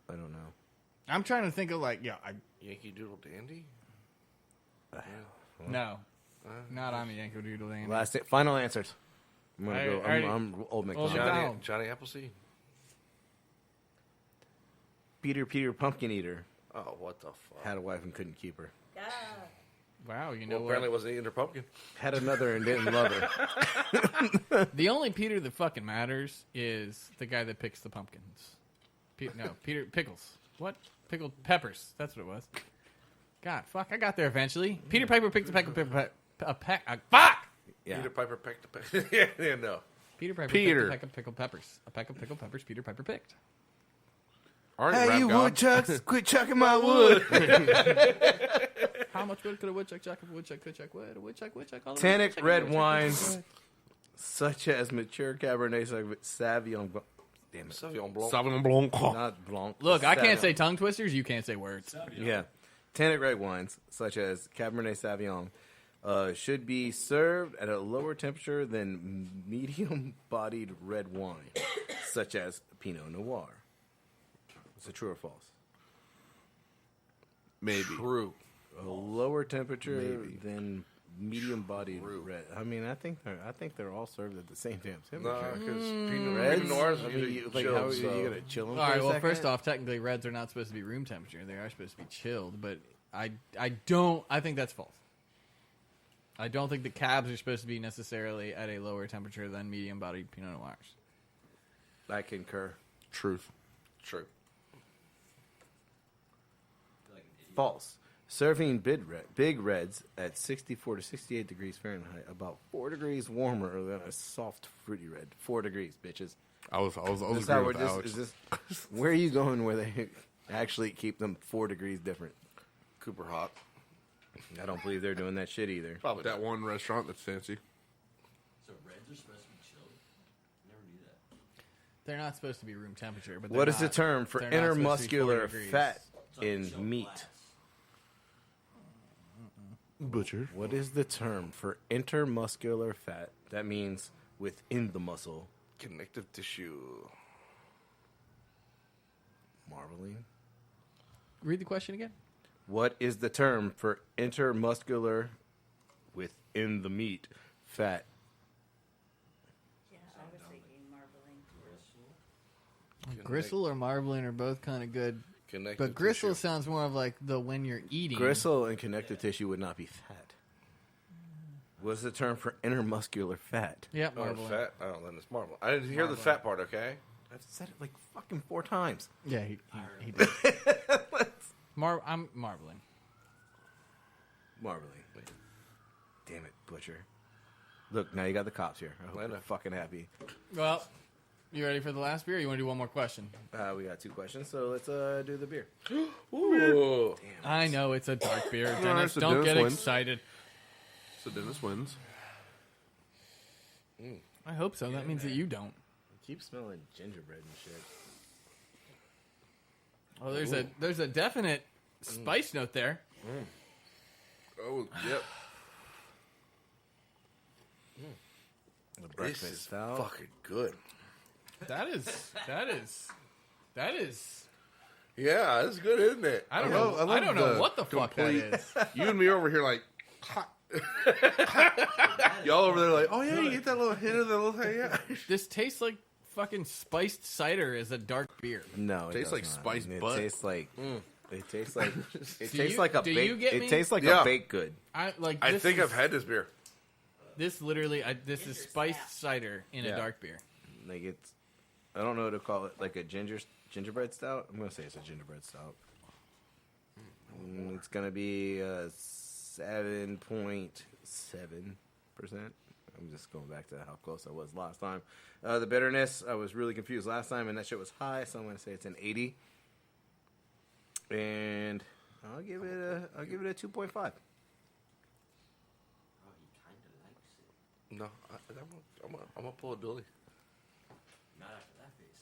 I don't know. I'm trying to think of like, Yankee Doodle Dandy. no, not on the Yankee Doodle Dandy. Final answers. I'm gonna I go. already- I'm Old McDonald. Old McDonald. Johnny Appleseed. Peter Pumpkin Eater Oh, what the fuck? had a wife and couldn't keep her. Wow, you know Well, apparently what? wasn't eating her pumpkin. Had another and didn't love her. The only Peter that fucking matters is the guy that picks the pumpkins. Peter Pickles. What? Pickled peppers. That's what it was. God, fuck! I got there eventually. Peter Piper picked a peck. Fuck! Yeah. Peter Piper pecked the peck. yeah, no. Peter Piper Peter. picked a peck of pickled peppers. A peck of pickled peppers. Peter Piper picked. All right, Hey, rap you god. woodchucks! Quit chucking my wood. How much wood could a woodchuck chuck if a woodchuck could chuck wood? A woodchuck, all the Tannic woodchuck, red woodchuck, wines, woodchuck. such as mature Cabernet Sauvignon. Damn it, Sauvignon Blanc. Sauvignon Blanc. not Blanc. Look, I can't Sauvignon. say tongue twisters. You can't say words. Yeah. Tannic red wines, such as Cabernet Sauvignon, should be served at a lower temperature than medium-bodied red wine, such as Pinot Noir. Is it true or false? Maybe. True. A lower temperature than medium-bodied red. I mean, I think they're all served at the same damn temperature. Nah, because Pinot Reds? Noirs I are mean, usually you, like, chilled, how are so- you gonna chill them? All right. for a Well, second? first off, technically, reds are not supposed to be room temperature. They are supposed to be chilled. But I don't. I think that's false. I don't think the cabs are supposed to be necessarily at a lower temperature than medium-bodied Pinot Noirs. I concur. Truth. True. False. Serving big reds at 64 to 68 degrees Fahrenheit, about 4 degrees warmer than a soft fruity red. 4 degrees, bitches. I was Is agreeing this how with we're just, Alex. is this, where are you going where they actually keep them 4 degrees different? Cooper Hot. I don't believe they're doing that shit either. Probably That not. one restaurant that's fancy. So reds are supposed to be chilled. Never knew that. They're not supposed to be room temperature. But What they're is the not- term for they're not supposed to be 40 intermuscular degrees. fat It's like in chilled meat? glass. Butcher. What is the term for intermuscular fat? That means within the muscle. Connective tissue. Marbling. Read the question again. What is the term for intermuscular within the meat fat? Yeah, I was thinking marbling. Gristle or marbling are both kind of good. Connective But gristle tissue. sounds more of like the when you're eating. Gristle and connective tissue would not be fat. What's the term for intermuscular fat? Yeah, Oh, marbling. fat? Oh, then it's marble. I didn't hear the fat part, okay? I've said it like fucking 4 times. Yeah, he did. I'm marbling. Marbling. Damn it, Butcher. Look, now you got the cops here. I hope they're fucking happy. Well, you ready for the last beer? Or you want to do one more question? We got 2 questions, so let's do the beer. Ooh. I know it's a dark beer. No, Dennis, so don't Dennis get wins. excited. So Dennis wins. I hope so. That means that you don't. I keep smelling gingerbread and shit. Oh, there's a definite spice note there. Oh, yep. The This breakfast is stout. fucking good. That is. Yeah, it's good, isn't it? I don't I know. love I don't know the what the fuck that complete- is. You and me over here like, y'all over there like, oh yeah, you get that little hint of the little thing. Yeah. This tastes like fucking spiced cider as a dark beer. No, it Tastes does like not. spiced It butt. tastes like. It tastes like. It Do tastes you- like a do baked. you get me? It tastes like Yeah. a baked good. I like. I This think is, I've had this beer. this. Literally, this is spiced cider in a Yeah. dark beer. Like it's. I don't know what to call it. Like a gingerbread stout. I'm gonna say it's a gingerbread stout. It's gonna be 7.7%. I'm just going back to how close I was last time. The bitterness, I was really confused last time, and that shit was high, so I'm gonna say it's an 80. And I'll give it a 2.5. Oh, he kind of likes it. No, I'm gonna pull a Billy. Not after that face.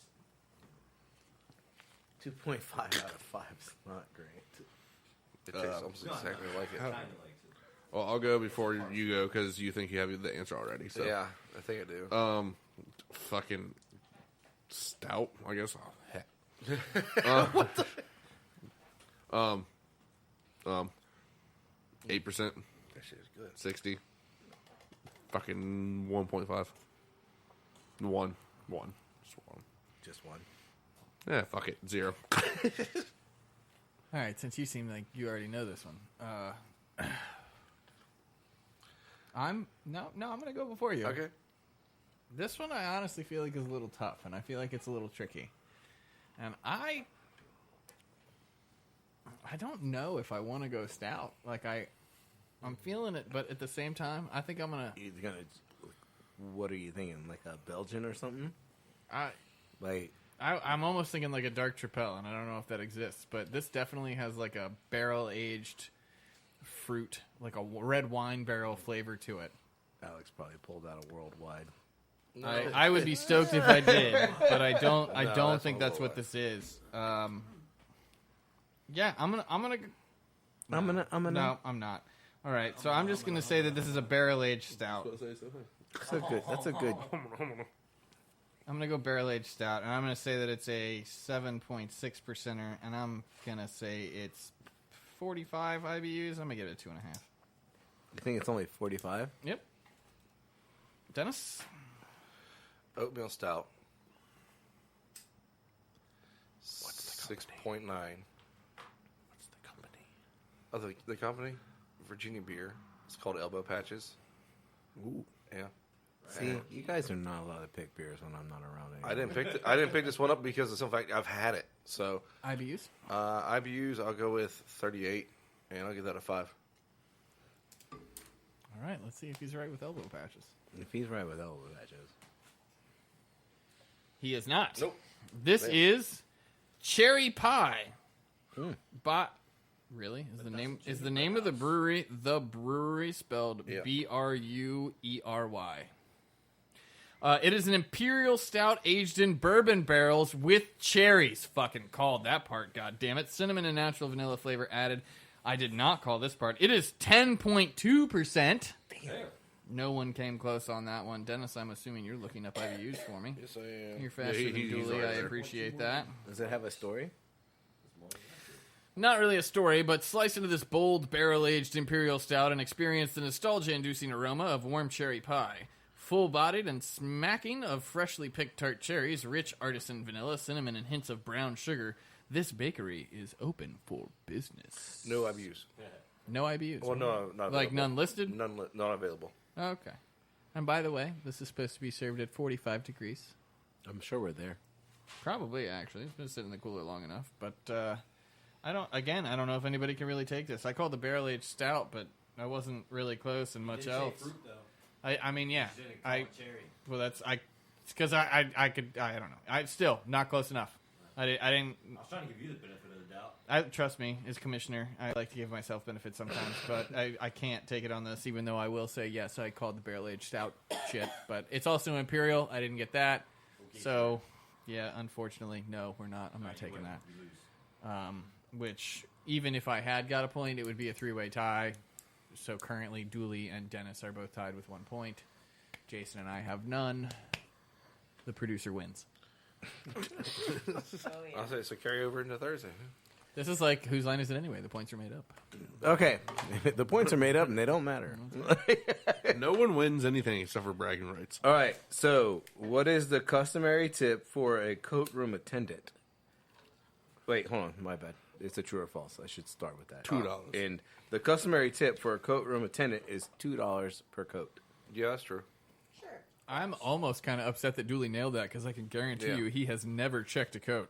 2.5 out of 5 is not great. It tastes almost exactly like it. Kind of likes it. Well, I'll go before you go because you think you have the answer already. So Yeah, I think I do. fucking stout, I guess. Oh, heck. 8%, that shit is good. 60, fucking 1.5, 1, just 1. Just one. Yeah, fuck it, 0. All right, since you seem like you already know this one, I'm gonna go before you. Okay. This one I honestly feel like is a little tough, and I feel like it's a little tricky, and I don't know if I want to go stout. Like I'm feeling it, but at the same time, I think I'm gonna. You're gonna. What are you thinking? Like a Belgian or something? I'm almost thinking like a dark Tripel, and I don't know if that exists, but this definitely has like a barrel aged fruit, like a red wine barrel flavor to it. Alex probably pulled out a worldwide. I would be stoked if I did, but I don't. I No, don't that's think not that's what what this is. Yeah, I'm gonna. No, I'm not. All right, so I'm just gonna say that this is a barrel aged stout. That's a good. That's a good. I'm gonna go barrel aged stout, and I'm gonna say that it's a 7.6%er, and I'm gonna say it's 45 IBUs. I'm gonna give it a 2.5. You think it's only 45? Yep. Dennis. Oatmeal stout. 6.9. What's the company? Oh, the company? Virginia Beer. It's called Elbow Patches. Ooh. Yeah. See, you guys are not allowed to pick beers when I'm not around anymore. I didn't pick this one up because of some fact I've had it. So IBUs. IBUs, I'll go with 38, and I'll give that a 5. All right, let's see if he's right with elbow patches. If he's right with elbow patches. He is not. Nope. This Man. is cherry pie. Hmm. Really? Is the name of the brewery The Brewery spelled Yeah. Bruery? It is an imperial stout aged in bourbon barrels with cherries. Fucking called that part, god damn it. Cinnamon and natural vanilla flavor added. I did not call this part. It is 10.2%. Damn. No one came close on that one. Dennis, I'm assuming you're looking up IBUs for me. Yes, I am. You're faster Yeah, than he's Dooley. right I there. appreciate that. Does it have a story? Not really a story, but slice into this bold, barrel-aged imperial stout and experience the nostalgia-inducing aroma of warm cherry pie. Full-bodied and smacking of freshly picked tart cherries, rich artisan vanilla, cinnamon, and hints of brown sugar. This bakery is open for business. No IBUs. No IBUs. Well, no, not Like available. none listed? Not available. Okay. And by the way, this is supposed to be served at 45 degrees. I'm sure we're there. Probably, actually. It's been sitting in the cooler long enough. But I don't know if anybody can really take this. I called the barrel-aged stout, but I wasn't really close and much else. Fruit, though. I mean, yeah. You didn't call it cherry. Well, that's because I don't know. I still not close enough. I didn't. I was trying to give you the benefit of the doubt. Trust me, as commissioner, I like to give myself benefits sometimes, but I can't take it on this. Even though I will say yes, I called the barrel aged stout shit, but it's also imperial. I didn't get that, so yeah. Unfortunately, no, we're not. I'm not taking that. You lose. Which even if I had got a point, it would be a 3-way tie. So currently, Dooley and Dennis are both tied with 1 point. Jason and I have none. The producer wins. Oh, yeah. I'll say it's a carryover into Thursday. This is like, whose line is it anyway? The points are made up. Okay, the points are made up and they don't matter. No one wins anything except for bragging rights. All right, so what is the customary tip for a coat room attendant? Wait, hold on, my bad. It's a true or false. I should start with that. $2. And the customary tip for a coat room attendant is $2 per coat. Yeah, that's true. Sure. I'm almost kind of upset that Dooley nailed that because I can guarantee Yeah. you he has never checked a coat.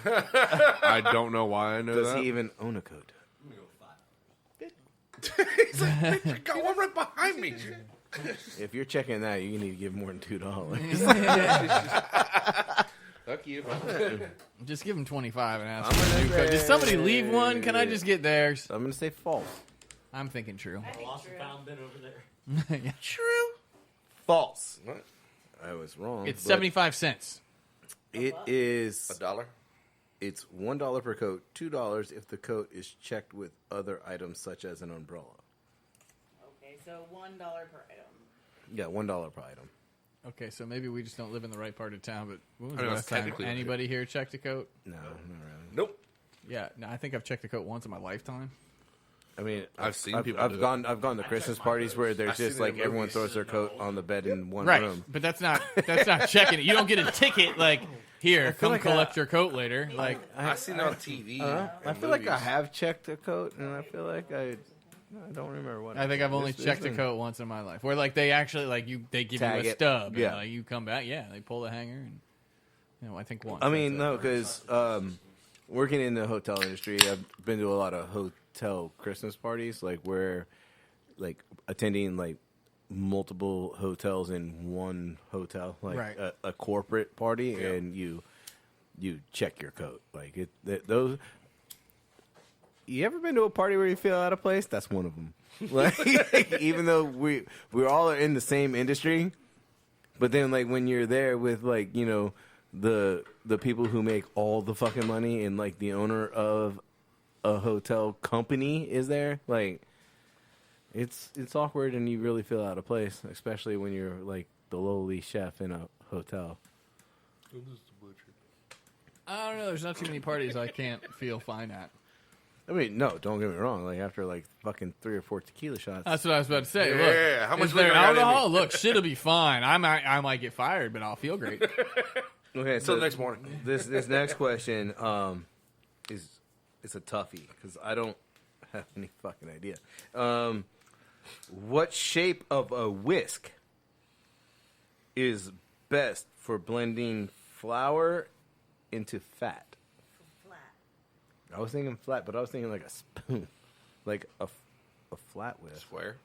I don't know why I know Does that. he even own a coat? I'm going to go $5. He's like, got one right behind me. If you're checking that, you need to give more than $2. Fuck you. Just give him 25 and ask I'm for a gonna new coat. Did say- somebody leave one? Can I just get theirs? So I'm going to say false. I'm thinking true. I think Lost true. and found bin over there. Yeah. True. False. What? I was wrong. It's but 75 cents. It is. $1? It's $1 per coat. $2 if the coat is checked with other items such as an umbrella. Okay, so $1 per item. Yeah, $1 per item. Okay, so maybe we just don't live in the right part of town, but when was I the know, last time technically- anybody here checked a coat? No, not really. Nope. Yeah, no, I think I've checked a coat once in my lifetime. I mean, I've seen people I've do it. gone to Christmas parties where there's I've seen just it like in everyone movies. throws their coat on the bed in one Right, room. but that's not checking it. You don't get a ticket like, here, come like collect your coat later. Like, I seen it on TV. I and feel like I movies. have checked a coat, and I feel like I don't remember what. I think I've only This checked a isn't- coat once in my life, where like they actually like they give Tag you a it. stub, Yeah. and like, you come back, they pull the hanger, and I think once. I mean, that's it. no, because working in the hotel industry, I've been to a lot of hotel Christmas parties, like where, like attending like multiple hotels in one hotel, like Right. a corporate party, and you check your coat, like those. You ever been to a party where you feel out of place? That's one of them. Like, even though we're all in the same industry, but then like when you're there with like the people who make all the fucking money and like the owner of a hotel company is there, like it's awkward and you really feel out of place, especially when you're like the lowly chef in a hotel. I don't know. There's not too many parties I can't feel fine at. I mean, no, don't get me wrong. Like after like fucking 3 or 4 tequila shots, That's what I was about to say. Yeah, Look, how much is there liquor I got in me? alcohol? Look, shit'll be fine. I might get fired, but I'll feel great. okay. Until next morning. This next question is a toughie because I don't have any fucking idea. What shape of a whisk is best for blending flour into fat? Flat. I was thinking flat, but I was thinking like a spoon, like a flat whisk. Square.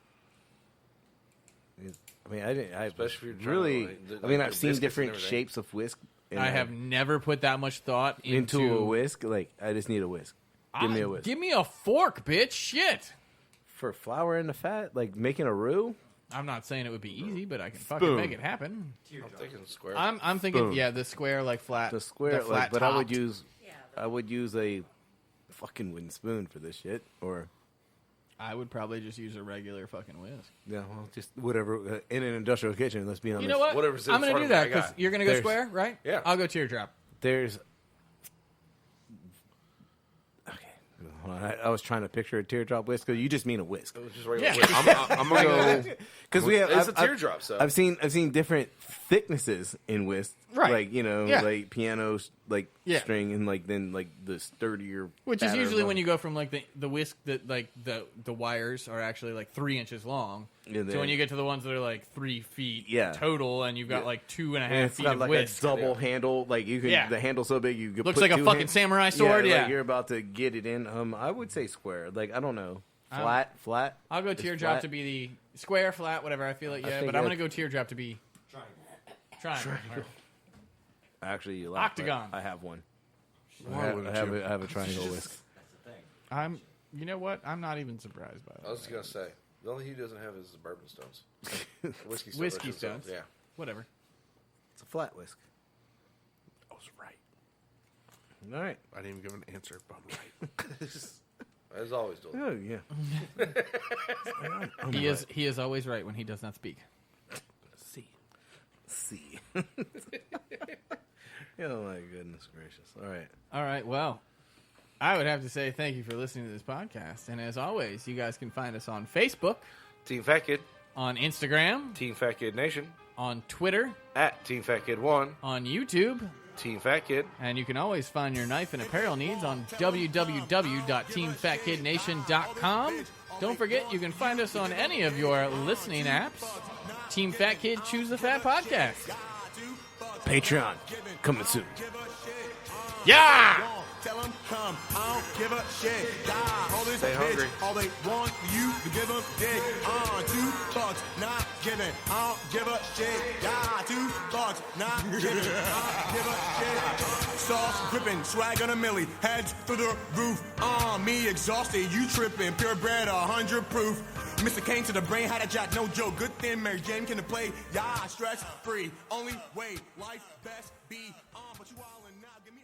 I mean, I didn't. I Especially if you're trying to, really. like, I mean, like I've the seen biscuits and different everything. shapes of whisk. and I have never put that much thought into a whisk. Like, I just need a whisk. Give me a whisk. Give me a fork, bitch. Shit. For flour in the fat, like making a roux. I'm not saying it would be easy, but I can fucking make it happen. I'm thinking square. I'm thinking, Spoon. yeah, the square like flat. The square, flat like, but I would topped. use Yeah. I would use a fucking wooden spoon for this shit, or I would probably just use a regular fucking whisk. Yeah, well, just whatever in an industrial kitchen. Let's be honest. You know what? Whatever's in I'm going to front do of that me, I because got. you're going to go There's- square, right? Yeah. I'll go teardrop. There's okay. Hold on. I was trying to picture a teardrop whisk. You just mean a whisk. It was just regular. Yeah. I'm gonna go. Because we have It's a teardrop, so. I've seen different thicknesses in whisk, Right. Like Yeah. like pianos, like Yeah. string, and like then like the sturdier. Which is pattern usually one. when you go from like the whisk that like the wires are actually like 3 inches long. And So when then- you get to the ones that are like 3 feet Yeah. total, and you've got Yeah. like 2.5 And it's feet got of like whisk, a double handle, like you can. Yeah. The handle's so big you could Looks put like a two fucking hands- samurai sword. Yeah, Yeah, like you're about to get it in. I would say square. Like I don't know, Um, flat. I'll go It's teardrop flat. to be the square, flat, whatever. I feel like I yeah, think but I'm that- gonna go teardrop to be triangle. Actually, you laugh, but Octagon. I have one. Why wouldn't I you? have a triangle whisk. That's the thing. I'm. You know what? I'm not even surprised by I that. was just gonna say the only thing he doesn't have is the bourbon stones. Whiskey stones. Whiskey I should say. stones. Yeah. Whatever. It's a flat whisk. I was right. All right. I didn't even give an answer, but I'm right. As always, Dylan. Oh yeah. He is always right when he does not speak. C. Oh my goodness gracious! All right. All right. Well, I would have to say thank you for listening to this podcast, and as always, you guys can find us on Facebook, Team Fat Kid, on Instagram, Team Fat Kid Nation, on Twitter, at Team Fat Kid 1, on YouTube. Team Fat Kid. And you can always find your knife and apparel needs on www.teamfatkidnation.com. Don't forget, you can find us on any of your listening apps. Team Fat Kid Choose the Fat Podcast. Patreon coming soon. Yeah! Tell them come, I don't give a shit. Die, all this Stay bitch, hungry. all they want for you to give them dick. $2, not giving, I don't give a shit. Die, $2, not giving, I don't give a shit. Sauce dripping, swag on a milli, heads through the roof. Me exhausted, you tripping, purebred, 100 proof. Mr. Kane to the brain, had a jack, no joke. Good thing Mary Jane can play. Yeah, stress free. Only way life best be. But you all now, give me.